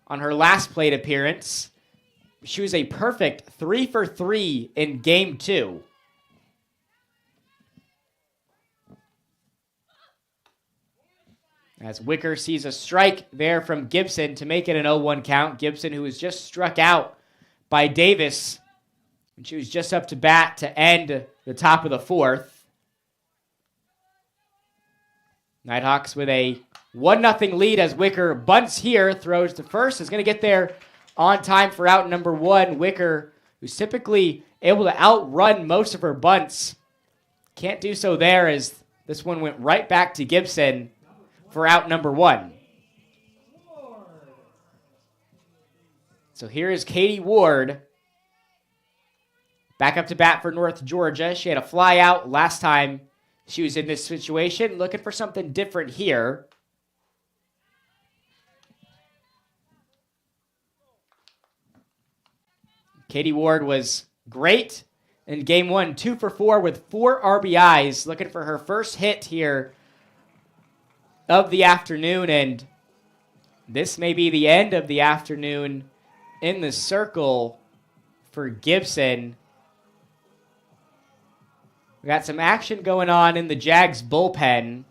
on her last plate appearance. She was a perfect 3 for 3 in game 2. As Wicker sees a strike there from Gibson to make it an 0-1 count. Gibson, who was just struck out by Davis, and she was just up to bat to end the top of the fourth. Nighthawks with a 1-0 lead as Wicker bunts here, throws to first, is going to get there on time for out number 1. Wicker, who's typically able to outrun most of her bunts, can't do so there as this one went right back to Gibson for out number 1. So here is Katie Ward back up to bat for North Georgia. She had a fly out last time she was in this situation. Looking for something different here. Katie Ward was great in game 1, 2 for 4 with 4 RBIs. Looking for her first hit here of the afternoon, and this may be the end of the afternoon in the circle for Gibson. We got some action going on in the Jags bullpen,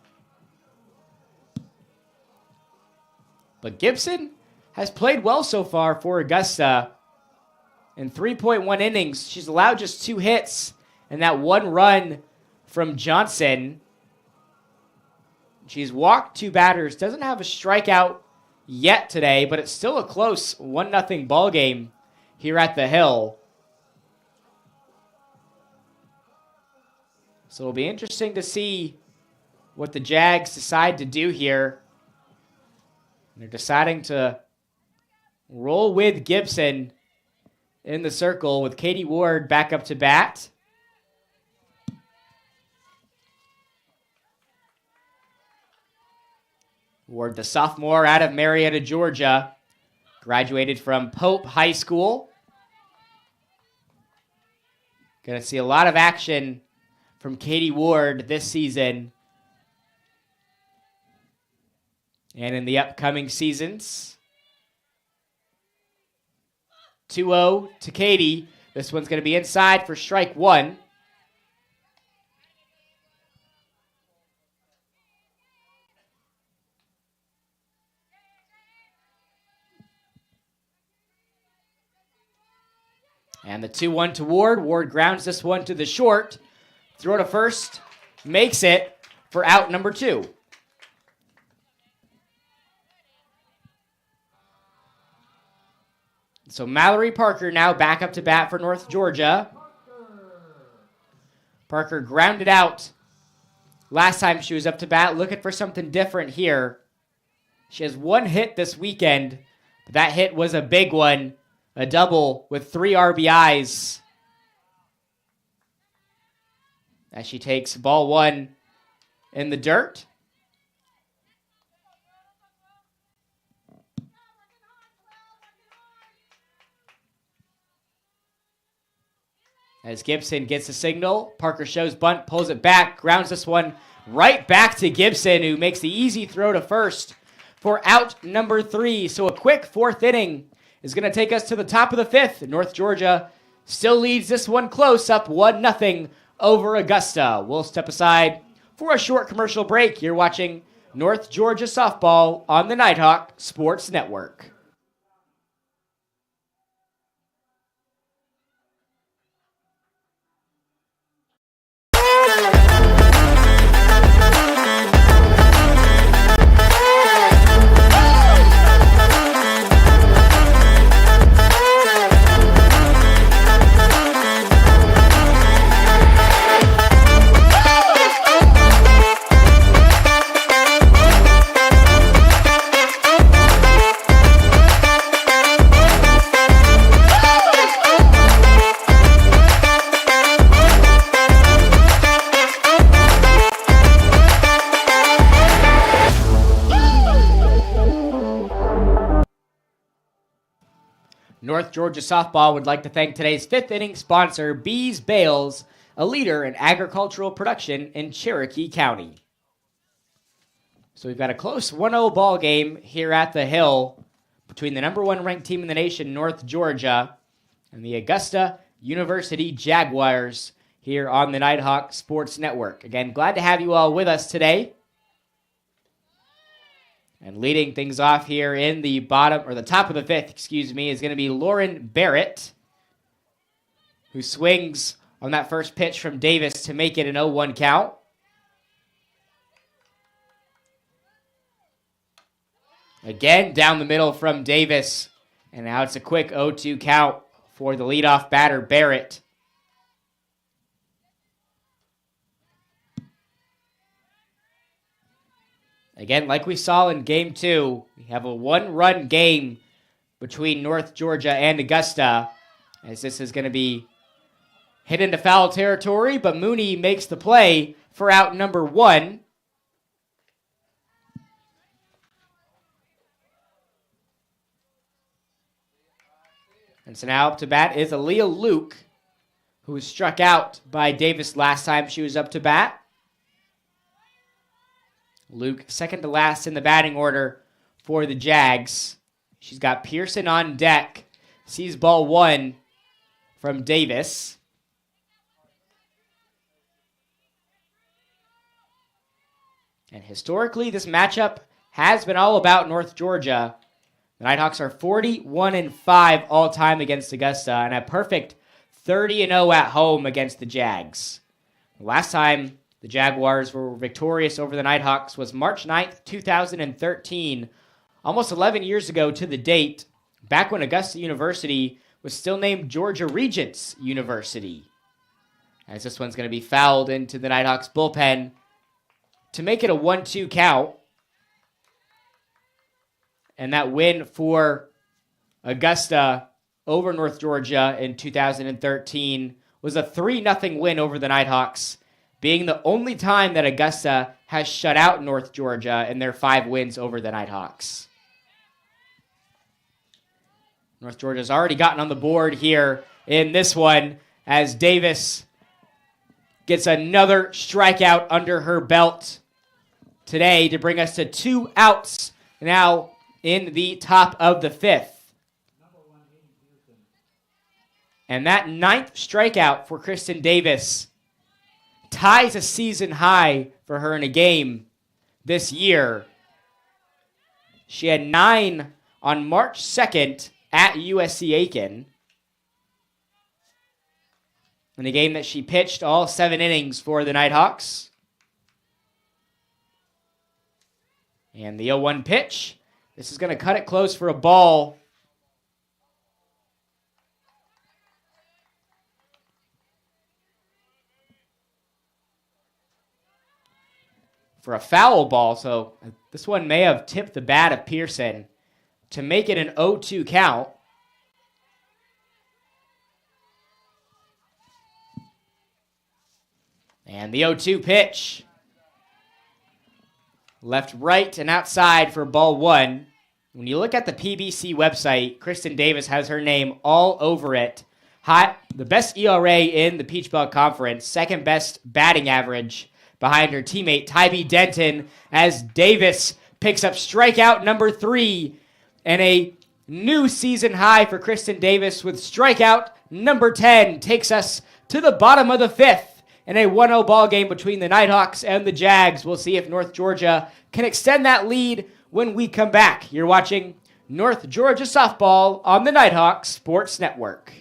but Gibson has played well so far for Augusta. In 3.1 innings, she's allowed just 2 hits and that 1 run from Johnson. She's walked 2 batters, doesn't have a strikeout yet today, but it's still a close 1-0 ball game here at the Hill. So it'll be interesting to see what the Jags decide to do here. They're deciding to roll with Gibson in the circle with Katie Ward back up to bat. Ward, the sophomore out of Marietta, Georgia, graduated from Pope High School. Going to see a lot of action from Katie Ward this season and in the upcoming seasons. 2-0 to Katie. This one's going to be inside for strike one. And the 2-1 to Ward. Ward grounds this one to the short. Throw to first. Makes it for out number 2. So Mallory Parker now back up to bat for North Georgia. Parker grounded out last time she was up to bat. Looking for something different here. She has 1 hit this weekend, but that hit was a big one. A double with 3 RBIs. As she takes ball 1 in the dirt. As Gibson gets the signal, Parker shows bunt, pulls it back, grounds this one right back to Gibson, who makes the easy throw to first for out number 3. So a quick 4th inning is going to take us to the top of the 5th. North Georgia still leads this one close, up 1-0 over Augusta. We'll step aside for a short commercial break. You're watching North Georgia Softball on the Nighthawk Sports Network. North Georgia Softball would like to thank today's 5th inning sponsor, Bees Bales, a leader in agricultural production in Cherokee County. So we've got a close 1-0 ball game here at the Hill between the number 1 ranked team in the nation, North Georgia, and the Augusta University Jaguars here on the Nighthawk Sports Network. Again, glad to have you all with us today. And leading things off here in the top of the 5th, is going to be Lauren Barrett, who swings on that first pitch from Davis to make it an 0-1 count. Again, down the middle from Davis, and now it's a quick 0-2 count for the leadoff batter, Barrett. Again, like we saw in Game 2, we have a 1-run game between North Georgia and Augusta, as this is going to be hit into foul territory, but Mooney makes the play for out number 1. And so now up to bat is Aaliyah Luke, who was struck out by Davis last time she was up to bat. Luke, second to last in the batting order for the Jags. She's got Pearson on deck. Sees ball 1 from Davis. And historically, this matchup has been all about North Georgia. The Nighthawks are 41-5 all-time against Augusta and a perfect 30-0 at home against the Jags. Last time the Jaguars were victorious over the Nighthawks was March 9th, 2013, almost 11 years ago to the date, back when Augusta University was still named Georgia Regents University. As this one's going to be fouled into the Nighthawks bullpen to make it a 1-2 count. And that win for Augusta over North Georgia in 2013 was a 3-0 win over the Nighthawks, being the only time that Augusta has shut out North Georgia in their 5 wins over the Nighthawks. North Georgia's already gotten on the board here in this one as Davis gets another strikeout under her belt today to bring us to 2 outs now in the top of the 5th. And that 9th strikeout for Kristen Davis ties a season high for her in a game this year. She had 9 on March 2nd at USC Aiken, in a game that she pitched all 7 innings for the Nighthawks. And the 0-1 pitch. This is going to cut it close for a ball. For a foul ball, so this one may have tipped the bat of Pearson to make it an 0-2 count. And the 0-2 pitch. Left, right, and outside for ball 1. When you look at the PBC website, Kristen Davis has her name all over it. The best ERA in the Peach Belt Conference, second best batting average behind her teammate Tybee Denton, as Davis picks up strikeout number 3 and a new season high for Kristen Davis with strikeout number 10 takes us to the bottom of the 5th. In a 1-0 ball game between the Nighthawks and the Jags. We'll see if North Georgia can extend that lead when we come back. You're watching North Georgia Softball on the Nighthawk Sports Network.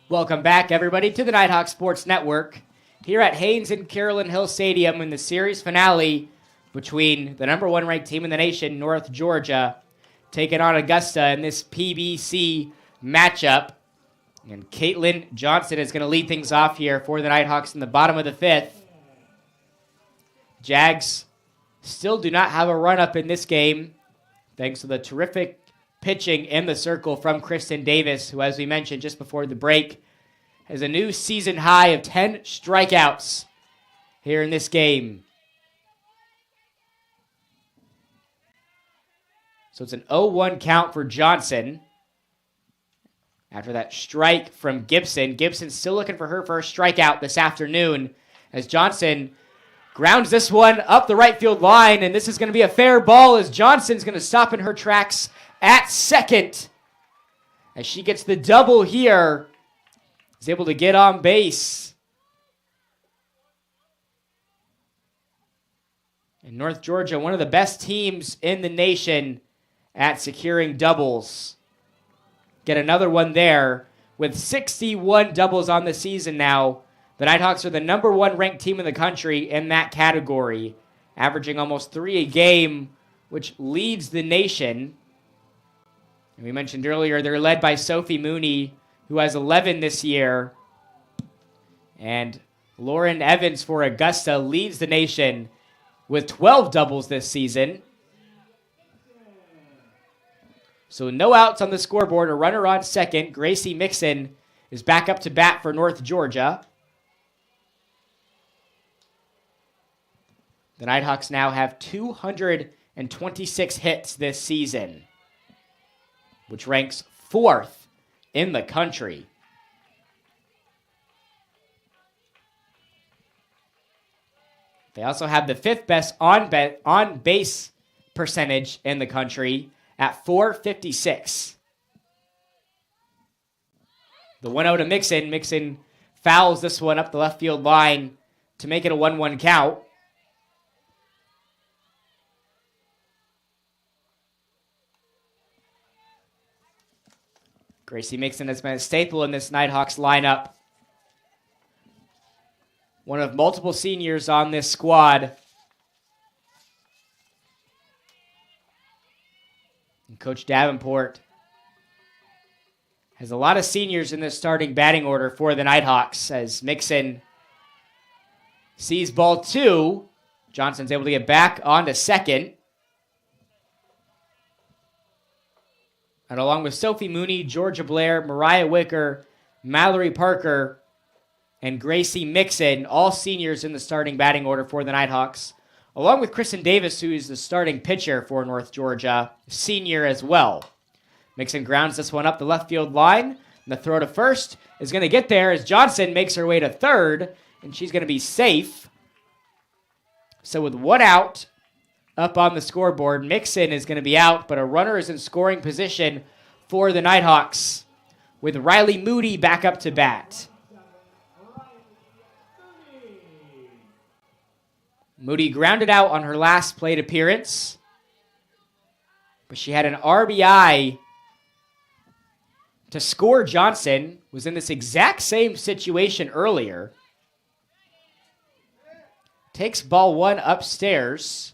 Welcome back, everybody, to the Nighthawk Sports Network here at Haynes and Carolyn Hill Stadium in the series finale between the number 1 ranked team in the nation, North Georgia, taking on Augusta in this PBC matchup. And Caitlin Johnson is going to lead things off here for the Nighthawks in the bottom of the 5th. Jags still do not have a run-up in this game, thanks to the terrific pitching in the circle from Kristen Davis, who, as we mentioned just before the break, has a new season high of 10 strikeouts here in this game. So it's an 0-1 count for Johnson. After that strike from Gibson, Gibson's still looking for her first strikeout this afternoon as Johnson grounds this one up the right field line, and this is going to be a fair ball as Johnson's going to stop in her tracks at second. As she gets the double here, is able to get on base. And North Georgia, one of the best teams in the nation at securing doubles. Get another one there with 61 doubles on the season now. The Nighthawks are the number 1 ranked team in the country in that category, averaging almost 3 a game, which leads the nation. And we mentioned earlier, they're led by Sophie Mooney, who has 11 this year. And Lauren Evans for Augusta leads the nation with 12 doubles this season. So no outs on the scoreboard, a runner on second. Gracie Mixon is back up to bat for North Georgia. The Nighthawks now have 226 hits this season, which ranks 4th in the country. They also have the 5th best on base percentage in the country at .456. The 1-0 to Mixon. Mixon fouls this one up the left field line to make it a 1-1 count. Gracie Mixon has been a staple in this Nighthawks lineup. One of multiple seniors on this squad. Coach Davenport has a lot of seniors in this starting batting order for the Nighthawks as Mixon sees ball 2. Johnson's able to get back onto second. And along with Sophie Mooney, Georgia Blair, Mariah Wicker, Mallory Parker, and Gracie Mixon, all seniors in the starting batting order for the Nighthawks, along with Kristen Davis, who is the starting pitcher for North Georgia, senior as well. Mixon grounds this one up the left field line, and the throw to first is going to get there as Johnson makes her way to third, and she's going to be safe. So with one out up on the scoreboard, Mixon is going to be out, but a runner is in scoring position for the Nighthawks with Riley Moody back up to bat. Moody grounded out on her last plate appearance, but she had an RBI to score. Johnson was in this exact same situation earlier. Takes ball 1 upstairs.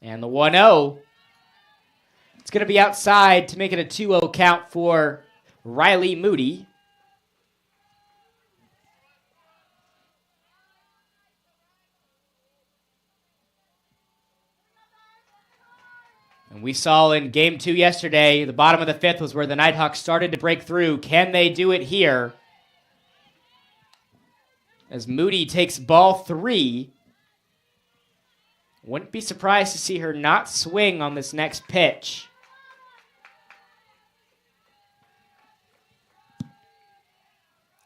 And the 1-0. It's going to be outside to make it a 2-0 count for Riley Moody. And we saw in Game 2 yesterday, the bottom of the 5th was where the Nighthawks started to break through. Can they do it here? As Moody takes ball 3. Wouldn't be surprised to see her not swing on this next pitch.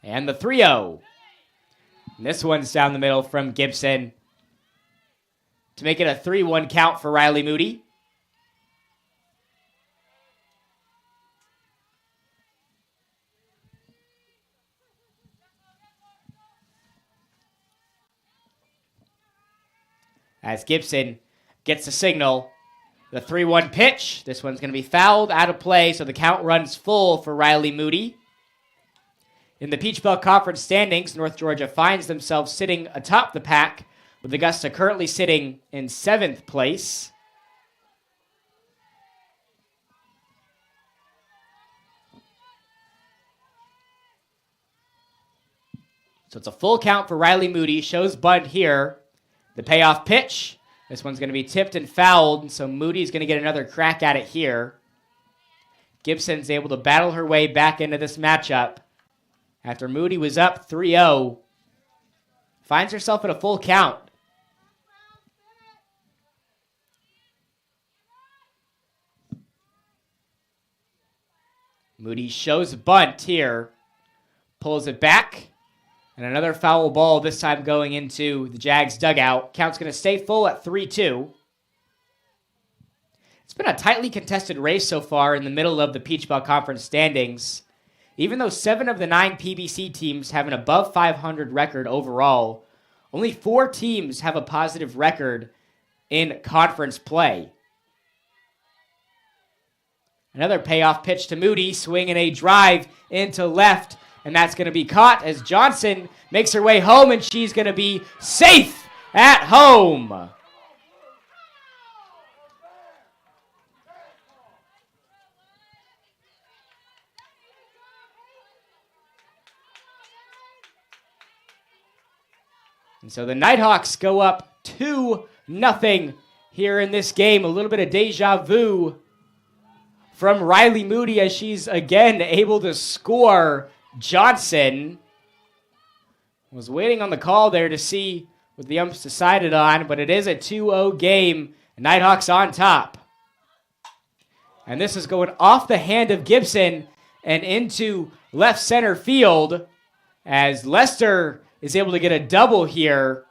And the 3-0. And this one's down the middle from Gibson to make it a 3-1 count for Riley Moody. As Gibson gets the signal, the 3-1 pitch. This one's going to be fouled, out of play, so the count runs full for Riley Moody. In the Peach Belt Conference standings, North Georgia finds themselves sitting atop the pack, with Augusta currently sitting in 7th place. So it's a full count for Riley Moody. Shows bunt here. The payoff pitch. This one's going to be tipped and fouled, so Moody's going to get another crack at it here. Gibson's able to battle her way back into this matchup after Moody was up 3-0. Finds herself at a full count. Moody shows a bunt here. Pulls it back. And another foul ball, this time going into the Jags dugout. Count's going to stay full at 3-2. It's been a tightly contested race so far in the middle of the Peach Belt Conference standings. Even though 7 of the 9 PBC teams have an above 500 record overall, only 4 teams have a positive record in conference play. Another payoff pitch to Moody, swinging a drive into left. And that's going to be caught as Johnson makes her way home, and she's going to be safe at home. And so the Nighthawks go up 2-0 here in this game. A little bit of deja vu from Riley Moody as she's again able to score. Johnson was waiting on the call there to see what the umps decided on, but it is a 2-0 game. Nighthawks on top. And this is going off the hand of Gibson and into left center field as Lester is able to get a double here.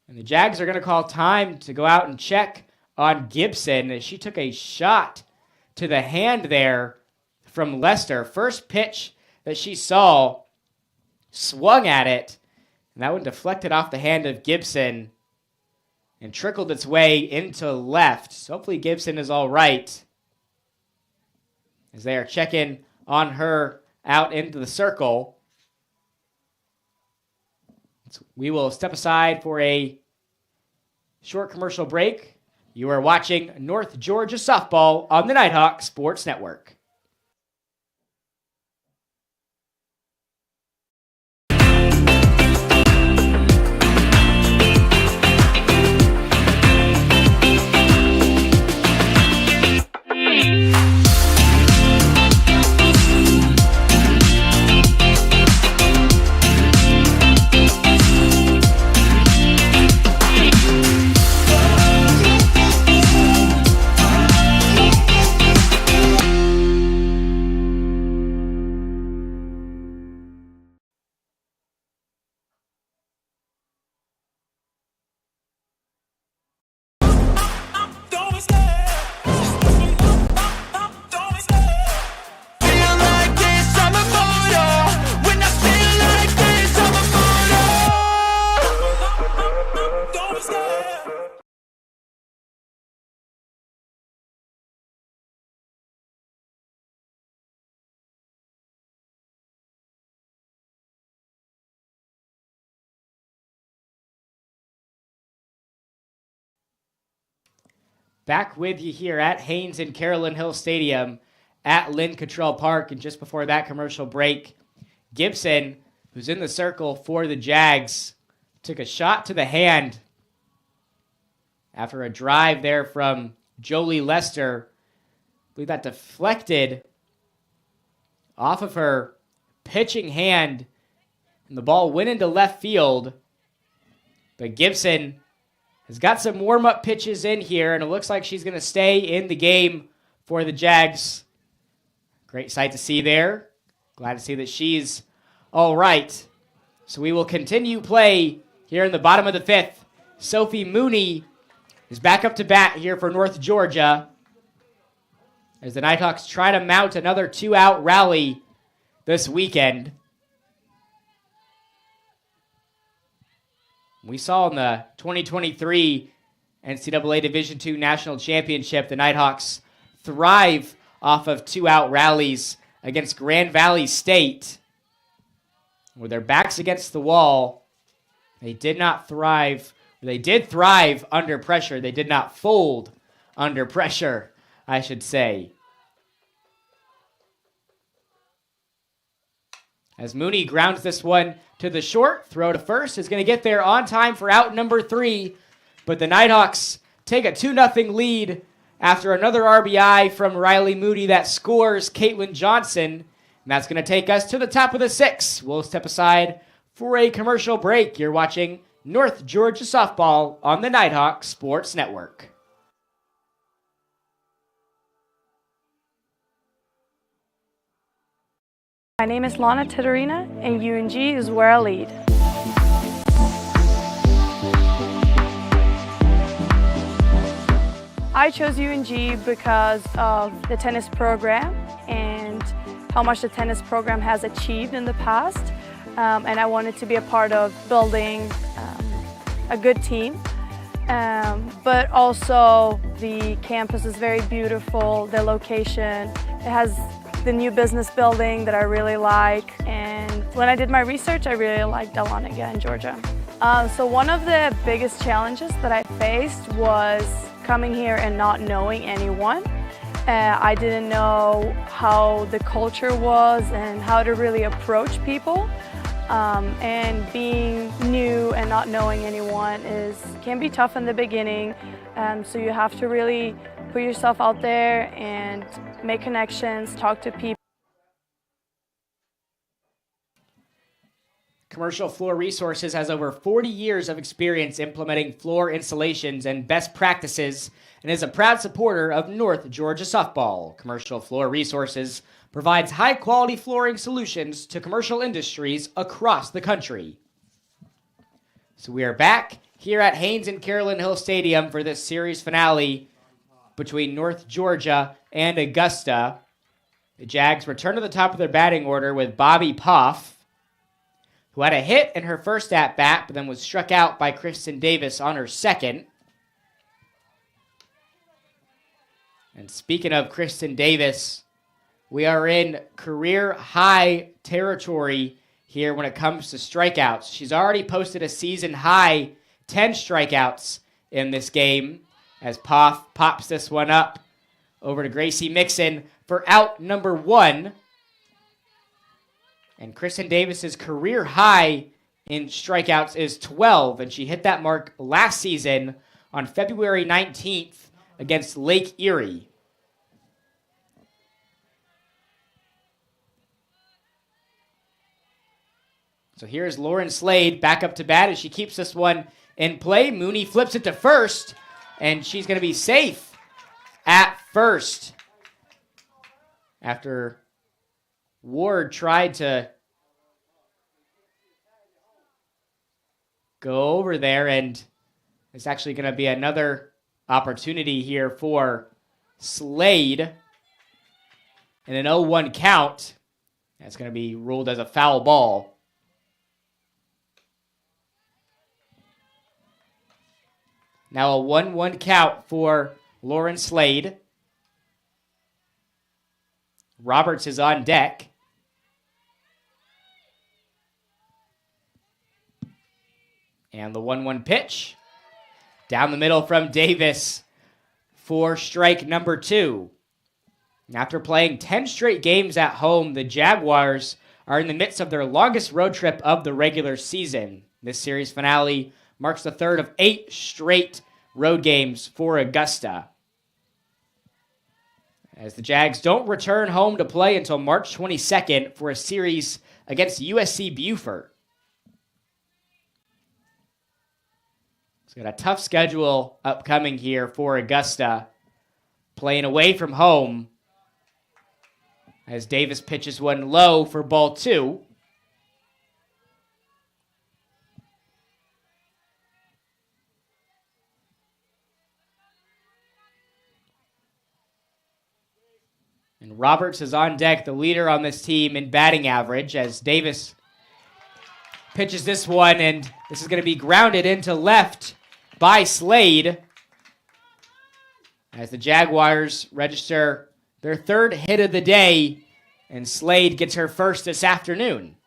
And the Jags are going to call time to go out and check on Gibson as she took a shot to the hand there from Lester. First pitch that she saw, swung at it, and that one deflected off the hand of Gibson and trickled its way into left. So hopefully Gibson is all right. as they are checking on her out into the circle. So we will step aside for a short commercial break. You are watching North Georgia softball on the Nighthawk Sports Network. Back with you here at Haynes and Carolyn Hill Stadium at Lynn Cottrell Park. And just before that commercial break, Gibson, who's in the circle for the Jags, took a shot to the hand after a drive there from Jolie Lester. I believe that deflected off of her pitching hand, and the ball went into left field. But Gibson has got some warm-up pitches in here, and it looks like she's going to stay in the game for the Jags. Great sight to see there. Glad to see that she's all right. So we will continue play here in the bottom of the fifth. Sophie Mooney is back up to bat here for North Georgia as the Nighthawks try to mount another two-out rally this weekend. We saw in the 2023 NCAA Division II National Championship, the Nighthawks thrive off of two-out rallies against Grand Valley State. With their backs against the wall, they did not thrive. They did thrive under pressure. They did not fold under pressure, I should say. As Mooney grounds this one to the short, throw to first is going to get there on time for out number 3. But the Nighthawks take a 2-0 lead after another RBI from Riley Moody that scores Caitlin Johnson. And that's going to take us to the top of the 6th. We'll step aside for a commercial break. You're watching North Georgia softball on the Nighthawk Sports Network. My name is Lana Titterina, and UNG is where I lead. I chose UNG because of the tennis program and how much the tennis program has achieved in the past. And I wanted to be a part of building a good team. But also the campus is very beautiful, the location. It has the new business building that I really like, and when I did my research, I really liked Dahlonega in Georgia. So one of the biggest challenges that I faced was coming here and not knowing anyone. I didn't know how the culture was and how to really approach people. And being new and not knowing anyone can be tough in the beginning. So you have to really put yourself out there and make connections, talk to people. Commercial Floor Resources has over 40 years of experience implementing floor installations and best practices and is a proud supporter of North Georgia softball. Commercial Floor Resources provides high-quality flooring solutions to commercial industries across the country. So we are back here at Haynes and Carolyn Hill Stadium for this series finale between North Georgia and Augusta. The Jags return to the top of their batting order with Bobby Poff, who had a hit in her first at-bat, but then was struck out by Kristen Davis on her second. And speaking of Kristen Davis, We are in career high territory here when it comes to strikeouts. She's already posted a season high 10 strikeouts in this game as Poff pops this one up over to Gracie Mixon for out number 1. And Kristen Davis's career high in strikeouts is 12, and she hit that mark last season on February 19th against Lake Erie. So here's Lauren Slade back up to bat as she keeps this one in play. Mooney flips it to first, and she's going to be safe at first. After Ward tried to go over there, and it's actually going to be another opportunity here for Slade. And an 0-1 count. That's going to be ruled as a foul ball. Now a 1-1 count for Lauren Slade. Roberts is on deck. And the 1-1 pitch. Down the middle from Davis for strike number 2. After playing 10 straight games at home, the Jaguars are in the midst of their longest road trip of the regular season. This series finale marks the third of 8 straight road games for Augusta, as the Jags don't return home to play until March 22nd for a series against USC Beaufort. It's got a tough schedule upcoming here for Augusta, playing away from home, as Davis pitches one low for ball 2. And Roberts is on deck, the leader on this team in batting average, as Davis pitches this one, and this is going to be grounded into left by Slade, as the Jaguars register their third hit of the day, and Slade gets her first this afternoon.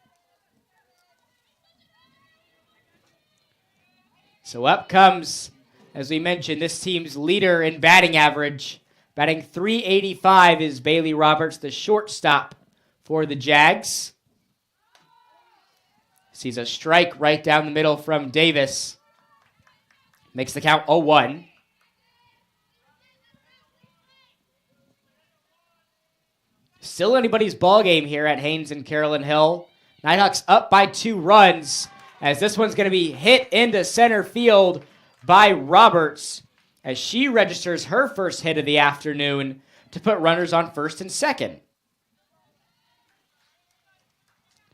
So up comes, as we mentioned, this team's leader in batting average. Batting .385 is Bailey Roberts, the shortstop for the Jags. Sees a strike right down the middle from Davis. Makes the count 0-1. Still anybody's ball game here at Haynes and Carolyn Hill. Nighthawks up by 2 runs, as this one's going to be hit into center field by Roberts, as she registers her first hit of the afternoon to put runners on first and second.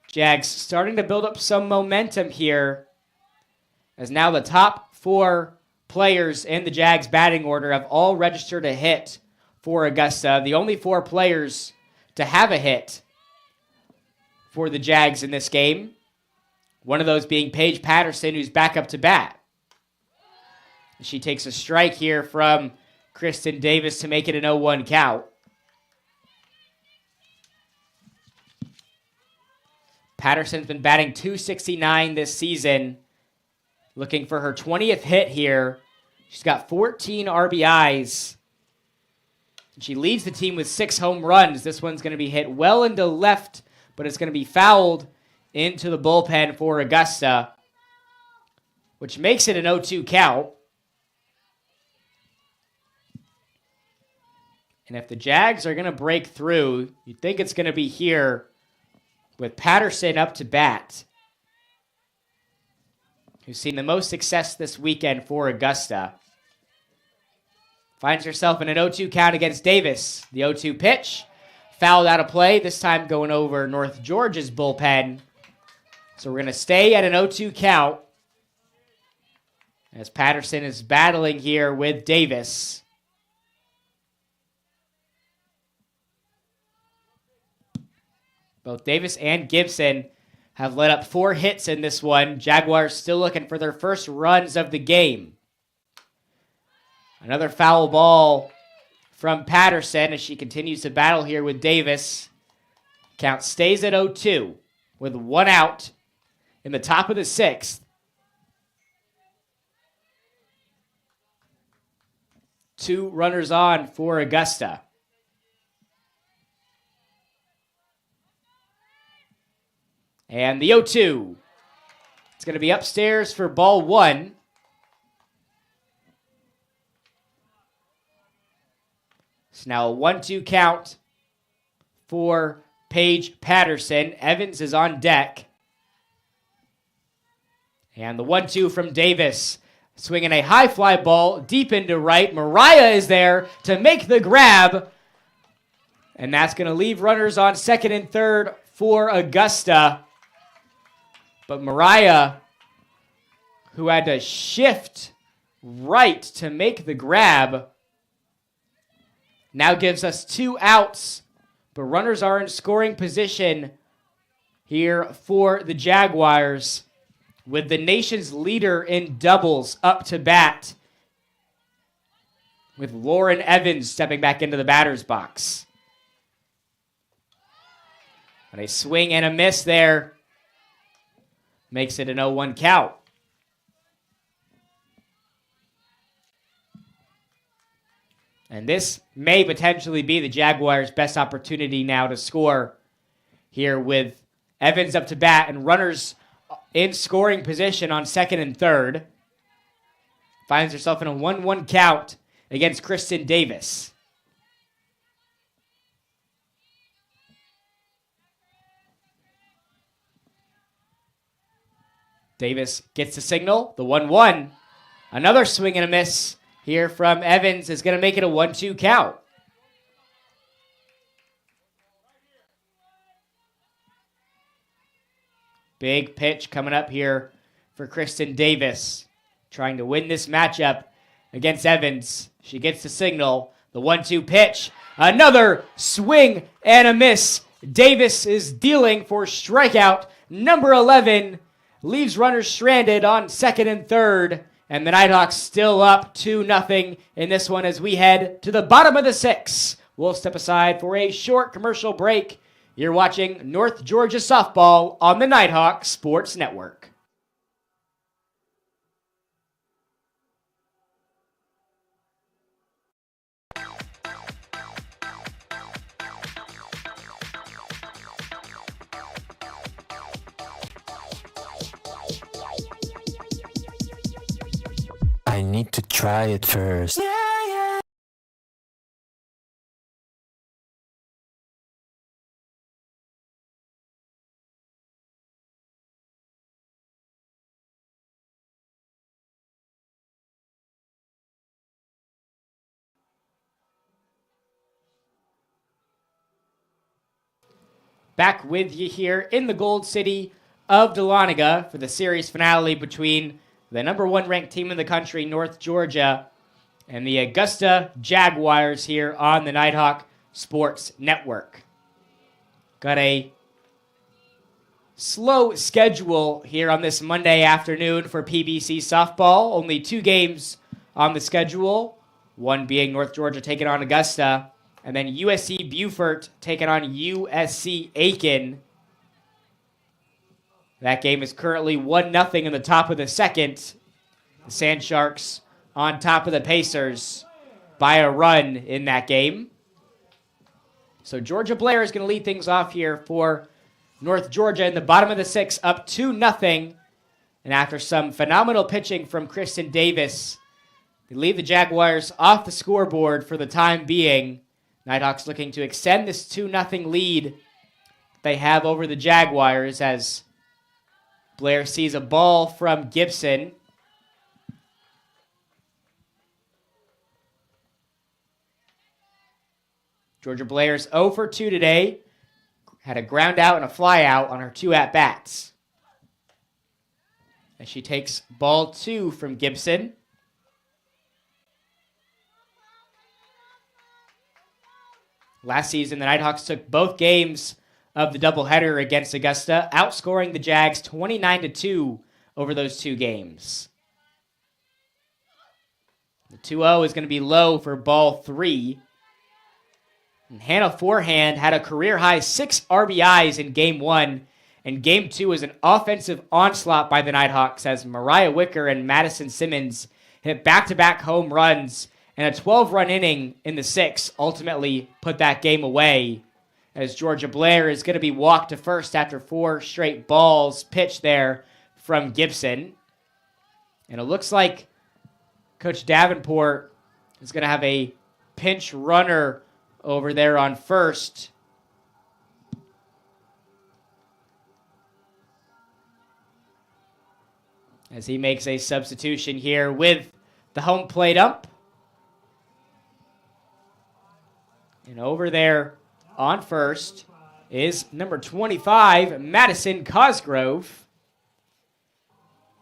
Jags starting to build up some momentum here, as now the top 4 players in the Jags batting order have all registered a hit for Augusta. The only 4 players to have a hit for the Jags in this game. One of those being Paige Patterson, who's back up to bat. She takes a strike here from Kristen Davis to make it an 0-1 count. Patterson's been batting .269 this season, looking for her 20th hit here. She's got 14 RBIs. She leads the team with 6 home runs. This one's going to be hit well into left, but it's going to be fouled into the bullpen for Augusta, which makes it an 0-2 count. And if the Jags are going to break through, you'd think it's going to be here with Patterson up to bat, who's seen the most success this weekend for Augusta. Finds herself in an 0-2 count against Davis. The 0-2 pitch, fouled out of play, this time going over North Georgia's bullpen. So we're going to stay at an 0-2 count, as Patterson is battling here with Davis. Both Davis and Gibson have let up 4 hits in this one. Jaguars still looking for their first runs of the game. Another foul ball from Patterson as she continues to battle here with Davis. Count stays at 0-2 with 1 out in the top of the 6th. 2 runners on for Augusta. And the 0-2. It's going to be upstairs for ball 1. It's now a 1-2 count for Paige Patterson. Evans is on deck. And the 1-2 from Davis. Swinging a high fly ball deep into right. Mariah is there to make the grab. And that's going to leave runners on second and third for Augusta. But Mariah, who had to shift right to make the grab, now gives us 2 outs. But runners are in scoring position here for the Jaguars, with the nation's leader in doubles up to bat, with Lauren Evans stepping back into the batter's box. And a swing and a miss there makes it an 0-1 count. And this may potentially be the Jaguars' best opportunity now to score here, with Evans up to bat and runners in scoring position on second and third. Finds herself in a 1-1 count against Kristen Davis. Davis gets the signal, the 1-1. Another swing and a miss here from Evans is going to make it a 1-2 count. Big pitch coming up here for Kristen Davis, trying to win this matchup against Evans. She gets the signal, the 1-2 pitch. Another swing and a miss. Davis is dealing for strikeout number 11. Leaves runners stranded on second and third. And the Nighthawks still up 2-0 in this one as we head to the bottom of the 6th. We'll step aside for a short commercial break. You're watching North Georgia Softball on the Nighthawk Sports Network. I need to try it first. Back with you here in the Gold City of Dahlonega for the series finale between the number 1 ranked team in the country, North Georgia, and the Augusta Jaguars here on the Nighthawk Sports Network. Got a slow schedule here on this Monday afternoon for PBC softball. Only 2 games on the schedule, one being North Georgia taking on Augusta, and then USC Beaufort taking on USC Aiken. That game is currently 1-0 in the top of the 2nd. The Sand Sharks on top of the Pacers by a run in that game. So Georgia Blair is going to lead things off here for North Georgia in the bottom of the 6th, up 2-0. And after some phenomenal pitching from Kristen Davis, they leave the Jaguars off the scoreboard for the time being. Nighthawks looking to extend this 2-0 lead they have over the Jaguars as Blair sees a ball from Gibson. Georgia Blair's 0 for 2 today. Had a ground out and a fly out on her 2 at-bats. As she takes ball 2 from Gibson. Last season, the Nighthawks took both games of the doubleheader against Augusta, outscoring the Jags 29-2 over those 2 games. The 2-0 is going to be low for ball 3. And Hannah Forehand had a career-high 6 RBIs in Game 1, and Game 2 was an offensive onslaught by the Nighthawks as Mariah Wicker and Madison Simmons hit back-to-back home runs, and a 12-run inning in the 6th ultimately put that game away, as Georgia Blair is going to be walked to first after 4 straight balls pitched there from Gibson. And it looks like Coach Davenport is going to have a pinch runner over there on first. As he makes a substitution here with the home plate ump. And over there on first is number 25, Madison Cosgrove.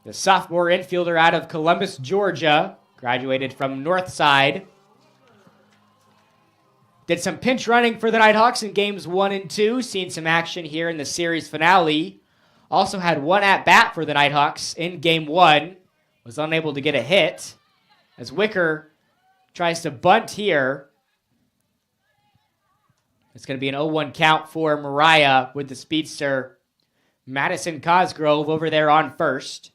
The sophomore infielder out of Columbus, Georgia, graduated from Northside. Did some pinch running for the Nighthawks in games 1 and 2. Seen some action here in the series finale. Also had 1 at-bat for the Nighthawks in game 1. Was unable to get a hit. As Wicker tries to bunt here. It's going to be an 0-1 count for Mariah with the speedster. Madison Cosgrove over there on first.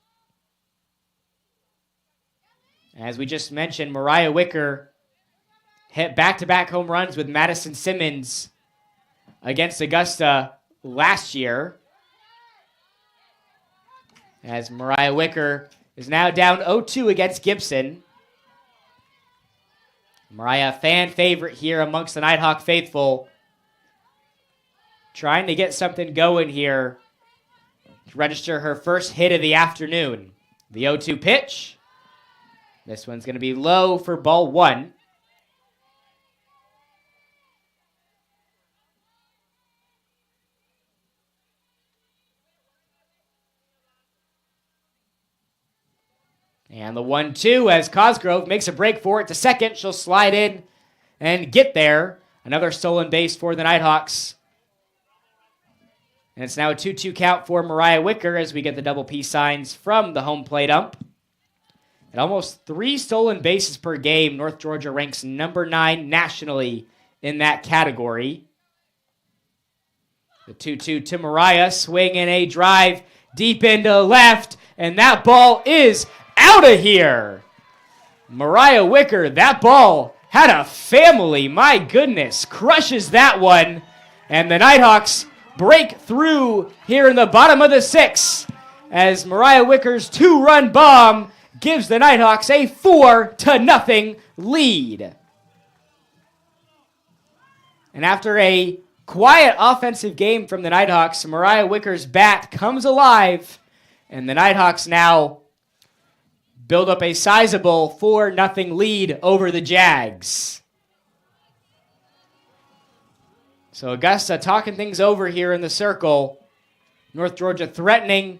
As we just mentioned, Mariah Wicker hit back-to-back home runs with Madison Simmons against Augusta last year. As Mariah Wicker is now down 0-2 against Gibson. Mariah, fan favorite here amongst the Nighthawk faithful. Trying to get something going here to register her first hit of the afternoon. The 0-2 pitch. This one's going to be low for ball 1. And the 1-2 as Cosgrove makes a break for it to second. She'll slide in and get there. Another stolen base for the Nighthawks. And it's now a 2-2 count for Mariah Wicker as we get the double P signs from the home plate ump. At almost 3 stolen bases per game, North Georgia ranks number 9 nationally in that category. The 2-2 to Mariah, swing and a drive deep into left, and that ball is out of here. Mariah Wicker, that ball had a family, my goodness, crushes that one, and the Nighthawks break through here in the bottom of the 6th as Mariah Wicker's 2-run bomb gives the Nighthawks a 4-0 lead. And after a quiet offensive game from the Nighthawks, Mariah Wicker's bat comes alive, and the Nighthawks now build up a sizable 4-0 lead over the Jags. So Augusta talking things over here in the circle. North Georgia threatening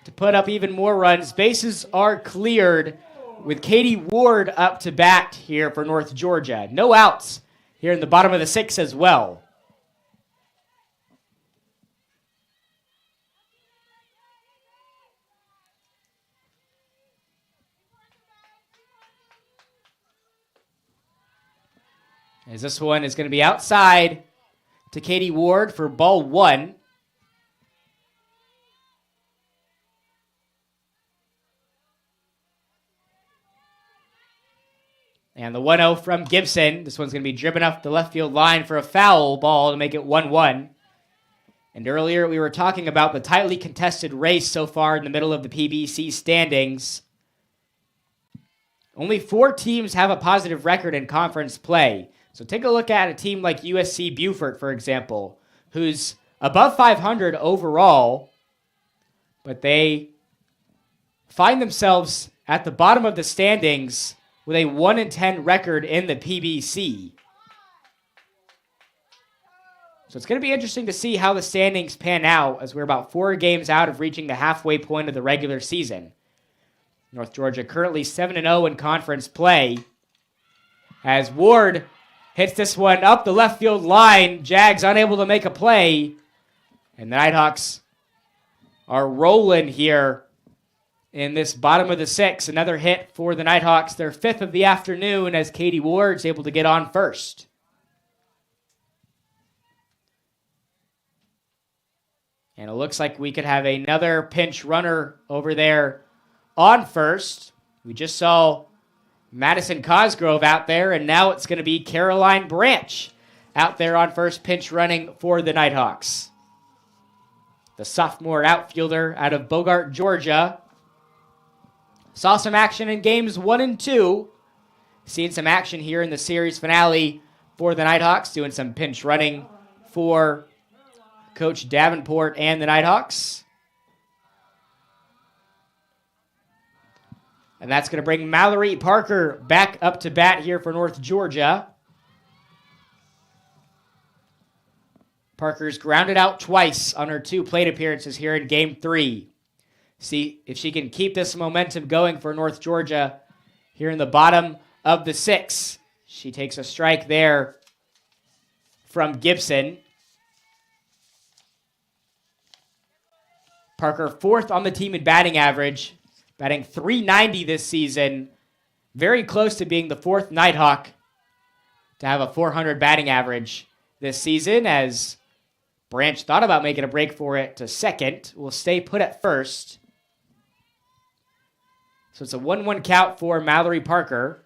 to put up even more runs. Bases are cleared with Katie Ward up to bat here for North Georgia. No outs here in the bottom of the 6th as well. As this one is going to be outside to Katie Ward for ball 1. And the 1-0 from Gibson. This one's going to be driven up the left field line for a foul ball to make it 1-1. And earlier we were talking about the tightly contested race so far in the middle of the PBC standings. Only 4 teams have a positive record in conference play. So take a look at a team like USC Beaufort, for example, who's above 500 overall, but they find themselves at the bottom of the standings with a 1-10 record in the PBC. So it's going to be interesting to see how the standings pan out as we're about 4 games out of reaching the halfway point of the regular season. North Georgia currently 7-0 in conference play as Ward hits this one up the left field line. Jags unable to make a play. And the Nighthawks are rolling here in this bottom of the 6th. Another hit for the Nighthawks, their 5th of the afternoon, as Katie Ward's able to get on first. And it looks like we could have another pinch runner over there on first. We just saw Madison Cosgrove out there, and now it's going to be Caroline Branch out there on first, pinch running for the Nighthawks. The sophomore outfielder out of Bogart, Georgia. Saw some action in games 1 and 2. Seeing some action here in the series finale for the Nighthawks, doing some pinch running for Coach Davenport and the Nighthawks. And that's going to bring Mallory Parker back up to bat here for North Georgia. Parker's grounded out twice on her 2 plate appearances here in Game 3. See if she can keep this momentum going for North Georgia here in the bottom of the 6th. She takes a strike there from Gibson. Parker 4th on the team in batting average, batting .390 this season. Very close to being the 4th Nighthawk to have a .400 batting average this season, as Branch thought about making a break for it to second. Will stay put at first. So it's a 1-1 count for Mallory Parker.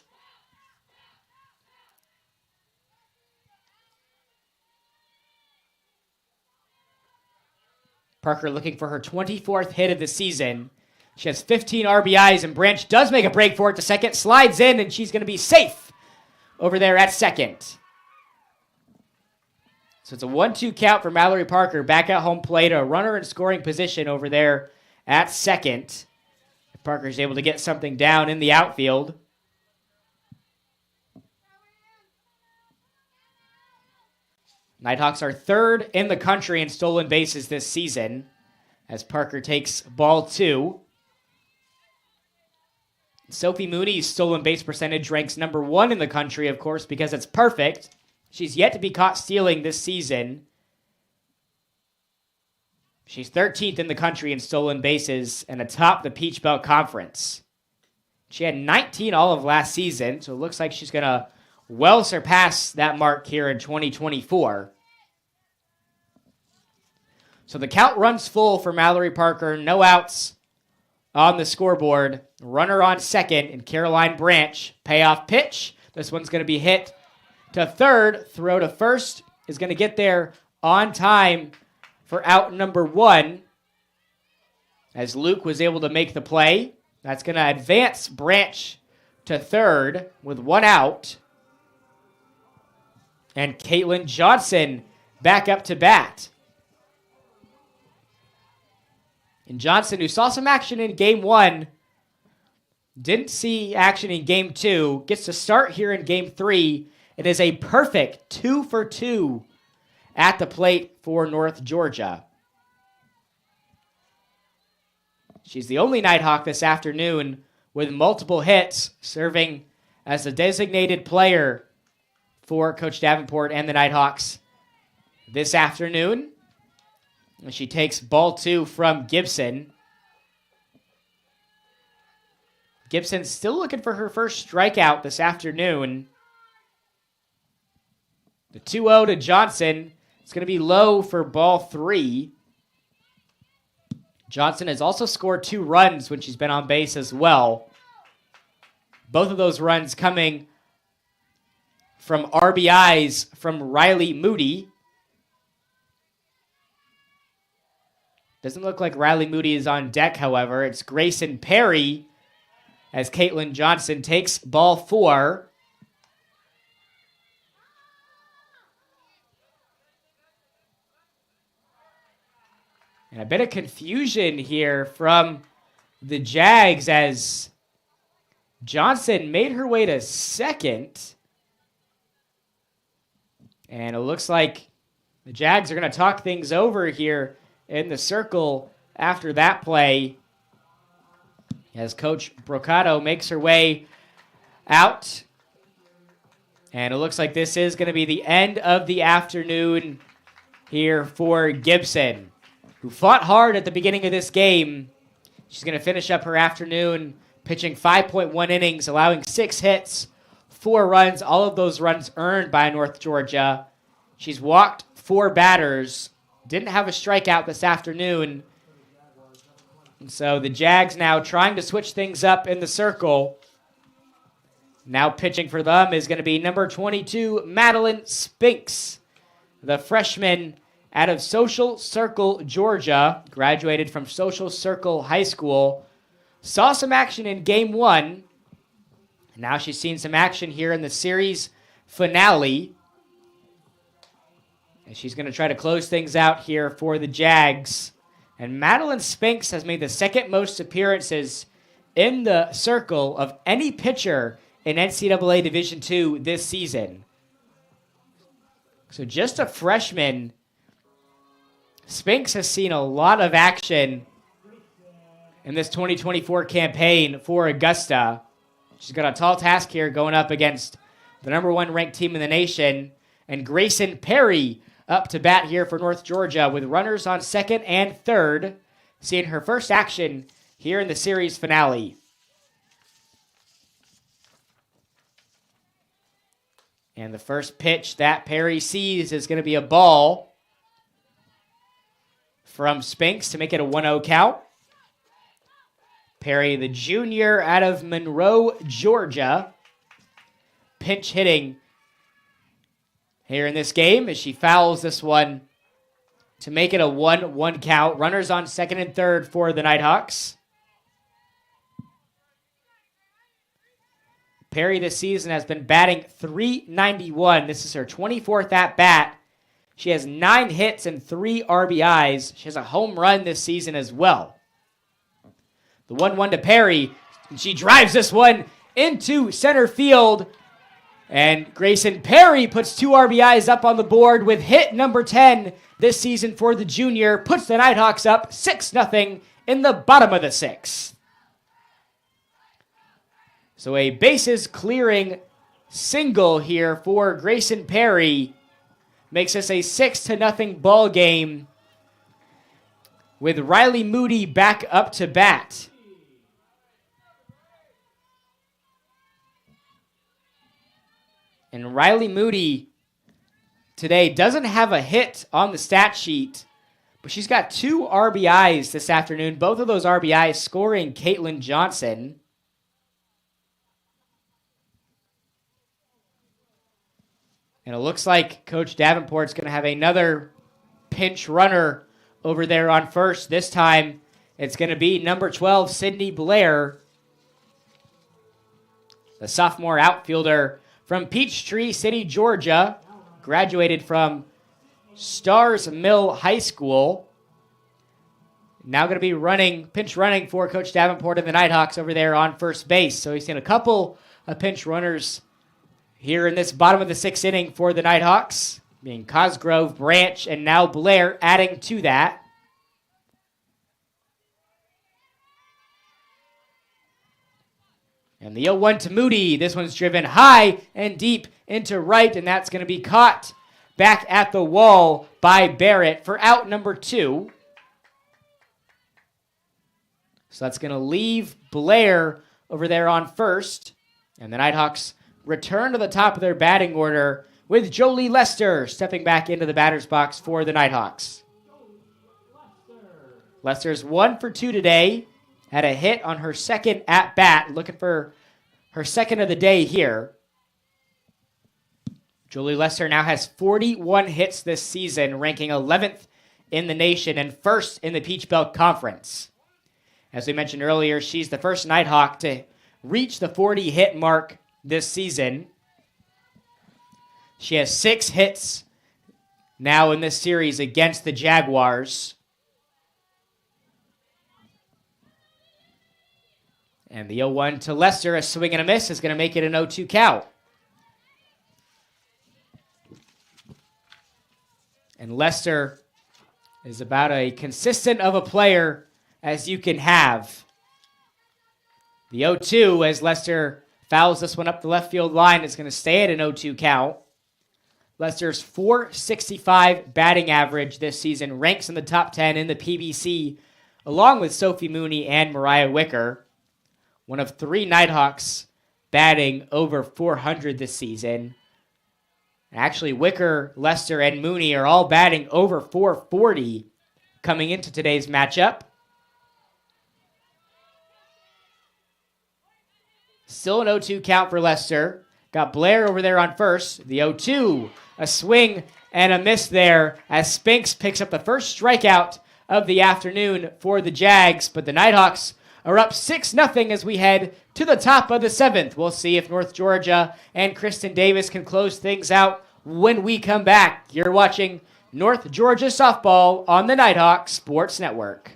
Parker looking for her 24th hit of the season. She has 15 RBIs, and Branch does make a break for it to second. Slides in, and she's going to be safe over there at second. So it's a 1-2 count for Mallory Parker back at home plate. A runner in scoring position over there at second. Parker's able to get something down in the outfield. Nighthawks are 3rd in the country in stolen bases this season, as Parker takes ball 2. Sophie Mooney's stolen base percentage ranks number 1 in the country, of course, because it's perfect. She's yet to be caught stealing this season. She's 13th in the country in stolen bases and atop the Peach Belt Conference. She had 19 all of last season, so it looks like she's going to well surpass that mark here in 2024. So the count runs full for Mallory Parker. No outs on the scoreboard. Runner on second, and Caroline Branch. Payoff pitch. This one's going to be hit to third. Throw to first is going to get there on time for out number 1, as Luke was able to make the play. That's going to advance Branch to third with 1 out. And Caitlin Johnson back up to bat. And Johnson, who saw some action in Game 1, didn't see action in Game 2, gets to start here in Game 3. It is a perfect 2 for 2 at the plate for North Georgia. She's the only Nighthawk this afternoon with multiple hits, serving as a designated player for Coach Davenport and the Nighthawks this afternoon. And she takes ball 2 from Gibson. Gibson's still looking for her first strikeout this afternoon. The 2-0 to Johnson. It's going to be low for ball 3. Johnson has also scored 2 runs when she's been on base as well. Both of those runs coming from RBIs from Riley Moody. Doesn't look like Riley Moody is on deck, however. It's Grayson Perry as Caitlin Johnson takes ball 4. And a bit of confusion here from the Jags as Johnson made her way to second. And it looks like the Jags are going to talk things over here in the circle after that play, as Coach Brocato makes her way out. And it looks like this is going to be the end of the afternoon here for Gibson, who fought hard at the beginning of this game. She's going to finish up her afternoon pitching 5.1 innings, allowing 6 hits, 4 runs, all of those runs earned by North Georgia. She's walked 4 batters didn't have a strikeout this afternoon. And so the Jags now trying to switch things up in the circle. Now pitching for them is going to be number 22, Madeline Spinks, the freshman out of Social Circle, Georgia, graduated from Social Circle High School. Saw some action in Game 1. Now she's seen some action here in the series finale. And she's going to try to close things out here for the Jags. And Madeline Spinks has made the second most appearances in the circle of any pitcher in NCAA Division II this season. So just a freshman, Spinks has seen a lot of action in this 2024 campaign for Augusta. She's got a tall task here going up against the number 1 ranked team in the nation. And Grayson Perry up to bat here for North Georgia with runners on second and third, seeing her first action here in the series finale. And the first pitch that Perry sees is going to be a ball from Spinks to make it a 1-0 count. Perry, the junior out of Monroe, Georgia, pinch hitting here in this game as she fouls this one to make it a 1-1 count. Runners on second and third for the Nighthawks. Perry this season has been batting .391. This is her 24th at-bat. She has 9 hits and 3 RBIs. She has a home run this season as well. The 1-1 to Perry. And she drives this one into center field. And Grayson Perry puts 2 RBIs up on the board with hit number 10 this season for the junior. Puts the Nighthawks up 6-0 in the bottom of the 6th. So a bases clearing single here for Grayson Perry makes this a 6-0 ball game with Riley Moody back up to bat. And Riley Moody today doesn't have a hit on the stat sheet, but she's got 2 RBIs this afternoon. Both of those RBIs scoring Caitlin Johnson. And it looks like Coach Davenport's going to have another pinch runner over there on first. This time, it's going to be number 12, Sydney Blair, the sophomore outfielder from Peachtree City, Georgia, graduated from Stars Mill High School. Now going to be pinch running for Coach Davenport and the Nighthawks over there on first base. So he's seen a couple of pinch runners here in this bottom of the 6th inning for the Nighthawks, being Cosgrove, Branch, and now Blair adding to that. And the 0-1 to Moody. This one's driven high and deep into right, and that's going to be caught back at the wall by Barrett for out number 2. So that's going to leave Blair over there on first. And the Nighthawks return to the top of their batting order with Jolie Lester stepping back into the batter's box for the Nighthawks. Lester's 1 for 2 today. Had a hit on her second at-bat, looking for her second of the day here. Jolie Lester now has 41 hits this season, ranking 11th in the nation and first in the Peach Belt Conference. As we mentioned earlier, she's the first Nighthawk to reach the 40-hit mark this season. She has 6 hits now in this series against the Jaguars. And the 0-1 to Lester, a swing and a miss, is going to make it an 0-2 count. And Lester is about a consistent of a player as you can have. The 0-2, as Lester fouls this one up the left field line, is going to stay at an 0-2 count. Lester's .465 batting average this season ranks in the top 10 in the PBC, along with Sophie Mooney and Mariah Wicker. One of 3 Nighthawks batting over .400 this season. Actually, Wicker, Lester, and Mooney are all batting over 440 coming into today's matchup. Still an 0-2 count for Lester. Got Blair over there on first. The 0-2, a swing and a miss there as Spinks picks up the first strikeout of the afternoon for the Jags. But the Nighthawks are up 6-0 as we head to the top of the 7th. We'll see if North Georgia and Kristen Davis can close things out when we come back. You're watching North Georgia softball on the Nighthawk Sports Network.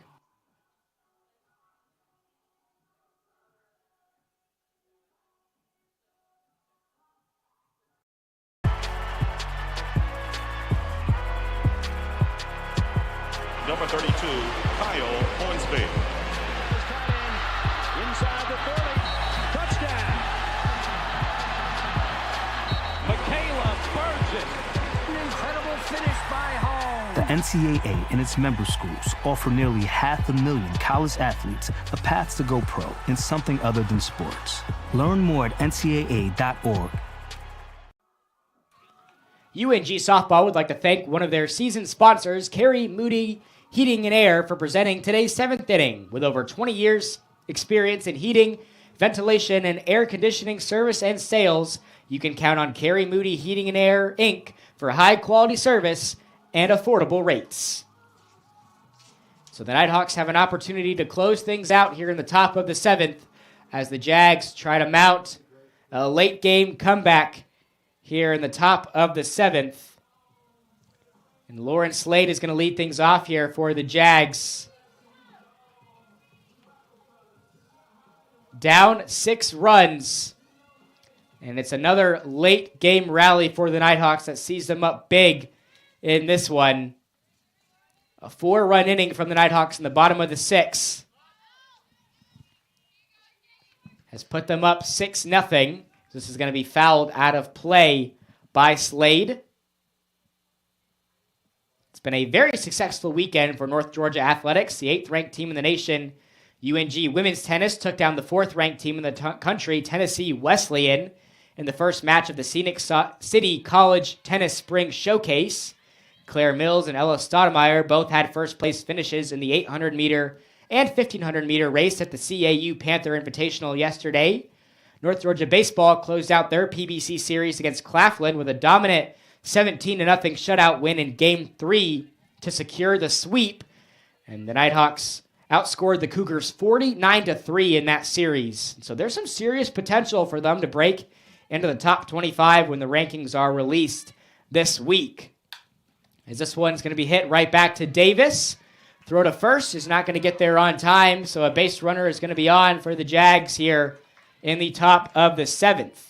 Number 32, Kyle Hornsby. Inside the 30. Touchdown. Michaela Burgess. An incredible finish by Holmes. The NCAA and its member schools offer nearly 500,000 college athletes a path to go pro in something other than sports. Learn more at ncaa.org. UNG Softball would like to thank one of their season sponsors, Carrie Moody Heating and Air, for presenting today's 7th inning. With over 20 years experience in heating, ventilation, and air conditioning service and sales, you can count on Carrie Moody Heating and Air, Inc. for high-quality service and affordable rates. So the Nighthawks have an opportunity to close things out here in the top of the 7th as the Jags try to mount a late-game comeback here in the top of the 7th. And Lauren Slade is going to lead things off here for the Jags. Down 6 runs. And it's another late game rally for the Nighthawks that sees them up big in this one. A 4-run inning from the Nighthawks in the bottom of the 6th has put them up 6-0. This is going to be fouled out of play by Slade. It's been a very successful weekend for North Georgia Athletics, the 8th-ranked team in the nation. UNG women's tennis took down the 4th-ranked team in the country, Tennessee Wesleyan, in the first match of the Scenic City College Tennis Spring Showcase. Claire Mills and Ella Stoudemire both had first-place finishes in the 800-meter and 1,500-meter race at the CAU Panther Invitational yesterday. North Georgia baseball closed out their PBC series against Claflin with a dominant 17-0 shutout win in Game 3 to secure the sweep. And the Nighthawks outscored the Cougars 49-3 in that series. So there's some serious potential for them to break into the top 25 when the rankings are released this week. As this one's going to be hit right back to Davis. Throw to first is not going to get there on time, so a base runner is going to be on for the Jags here in the top of the 7th.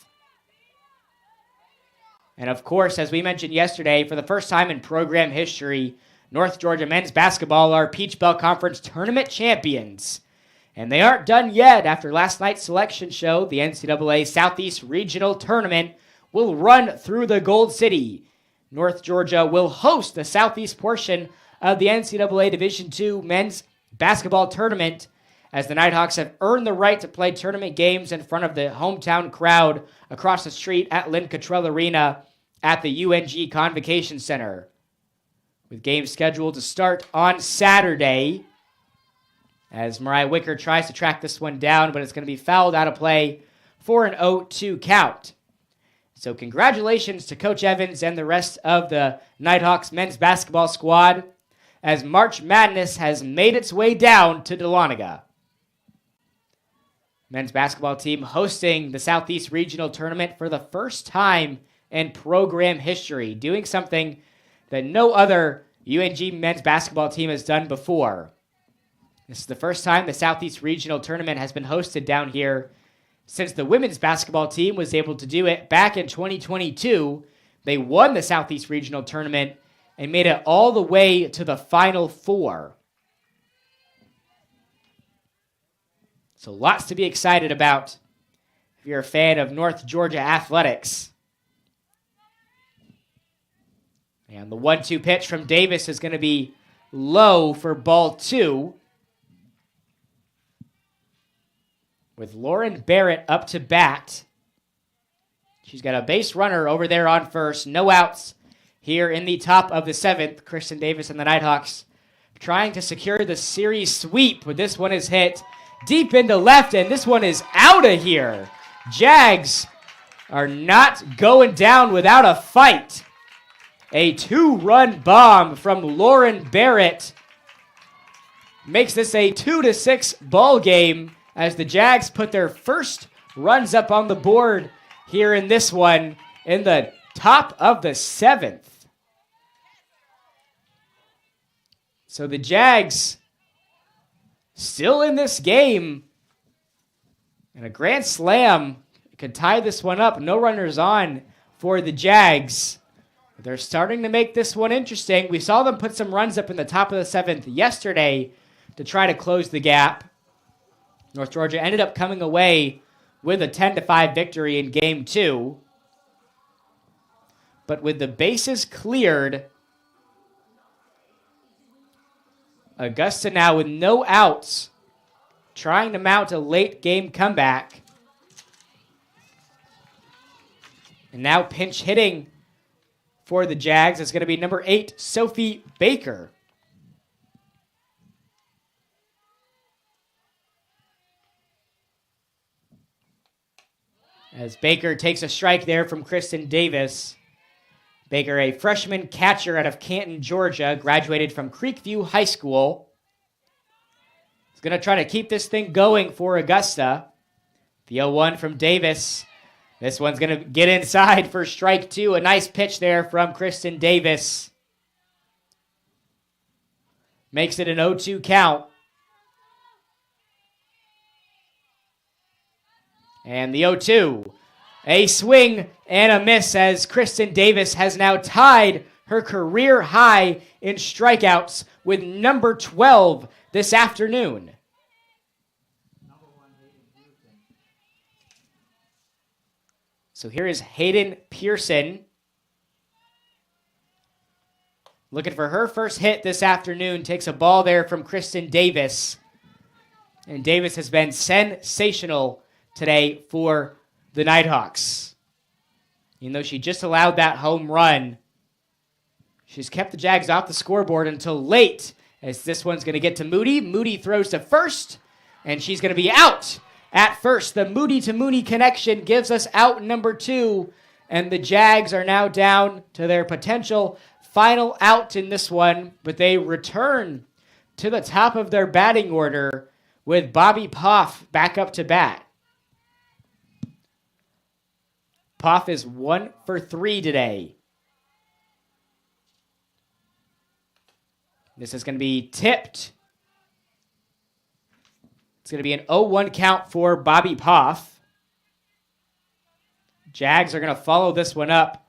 And of course, as we mentioned yesterday, for the first time in program history, North Georgia men's basketball are Peach Belt Conference tournament champions. And they aren't done yet. After last night's selection show, the NCAA Southeast Regional Tournament will run through the Gold City. North Georgia will host the Southeast portion of the NCAA Division II men's basketball tournament, as the Nighthawks have earned the right to play tournament games in front of the hometown crowd across the street at Lynn Cottrell Arena at the UNG Convocation Center. With games scheduled to start on Saturday, as Mariah Wicker tries to track this one down, but it's going to be fouled out of play for an 0-2 count. So congratulations to Coach Evans and the rest of the Nighthawks men's basketball squad, as March Madness has made its way down to Dahlonega. Men's basketball team hosting the Southeast Regional Tournament for the first time in program history, doing something that no other UNG men's basketball team has done before. This is the first time the Southeast Regional Tournament has been hosted down here since the women's basketball team was able to do it back in 2022. They won the Southeast Regional Tournament and made it all the way to the Final Four. So lots to be excited about if you're a fan of North Georgia athletics. And the 1-2 pitch from Davis is going to be low for ball 2. With Lauren Barrett up to bat, She's got a base runner over there on first. No outs here in the top of the 7th. Kristen Davis and the Nighthawks trying to secure the series sweep, but this one is hit deep into left, and this one is out of here. Jags are not going down without a fight. A 2-run bomb from Lauren Barrett makes this a 2-6 ball game as the Jags put their first runs up on the board here in this one in the top of the 7th. So the Jags still in this game, and a grand slam could tie this one up. No runners on for the Jags. They're starting to make this one interesting. We saw them put some runs up in the top of the 7th yesterday to try to close the gap. North Georgia ended up coming away with a 10-5 victory in Game 2. But with the bases cleared, Augusta now with no outs, trying to mount a late game comeback. And now pinch hitting for the Jags is going to be number 8, Sophie Baker. As Baker takes a strike there from Kristen Davis. Baker, a freshman catcher out of Canton, Georgia, graduated from Creekview High School. He's going to try to keep this thing going for Augusta. The 0-1 from Davis. This one's going to get inside for strike 2. A nice pitch there from Kristen Davis. Makes it an 0-2 count. And the 0-2. A swing and a miss as Kristen Davis has now tied her career high in strikeouts with number 12 this afternoon. So here is Hayden Pearson. Looking for her first hit this afternoon. Takes a ball there from Kristen Davis. And Davis has been sensational today for the Nighthawks. Even though she just allowed that home run, she's kept the Jags off the scoreboard until late, as this one's going to get to Moody. Moody throws to first, and she's going to be out at first. The Moody to Mooney connection gives us out number 2, and the Jags are now down to their potential final out in this one, but they return to the top of their batting order with Bobby Poff back up to bat. Poff is 1 for 3 today. This is going to be tipped. It's going to be an 0-1 count for Bobby Poff. Jags are going to follow this one up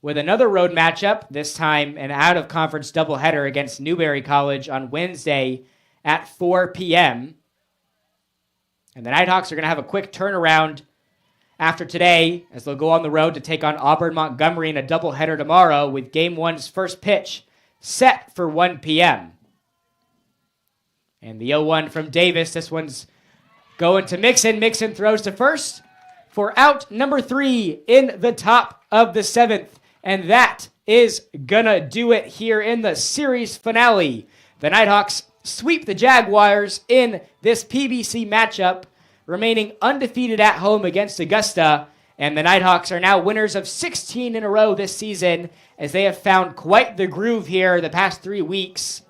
with another road matchup, this time an out-of-conference doubleheader against Newberry College on Wednesday at 4 p.m. And the Nighthawks are going to have a quick turnaround after today, as they'll go on the road to take on Auburn Montgomery in a doubleheader tomorrow, with Game 1's first pitch set for 1 p.m. And the 0-1 from Davis. This one's going to Mixon. Mixon throws to first for out number 3 in the top of the 7th. And that is gonna do it here in the series finale. The Nighthawks sweep the Jaguars in this PBC matchup, remaining undefeated at home against Augusta, and the Nighthawks are now winners of 16 in a row this season, as they have found quite the groove here the past 3 weeks.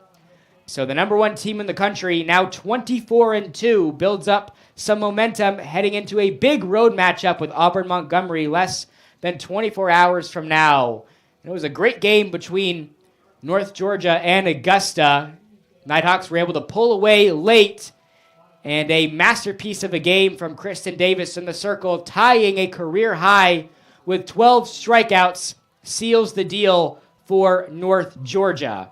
So the number 1 team in the country, now 24-2, builds up some momentum heading into a big road matchup with Auburn Montgomery less than 24 hours from now. And it was a great game between North Georgia and Augusta. Nighthawks were able to pull away late, and a masterpiece of a game from Kristen Davis in the circle, tying a career high with 12 strikeouts, seals the deal for North Georgia.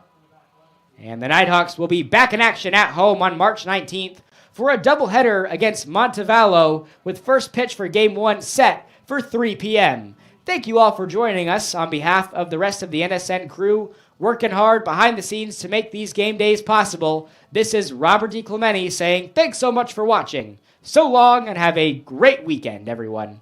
And the Nighthawks will be back in action at home on March 19th for a doubleheader against Montevallo, with first pitch for Game 1 set for 3 p.m. Thank you all for joining us on behalf of the rest of the NSN crew, working hard behind the scenes to make these game days possible. This is Robert DiClemente saying thanks so much for watching. So long, and have a great weekend, everyone.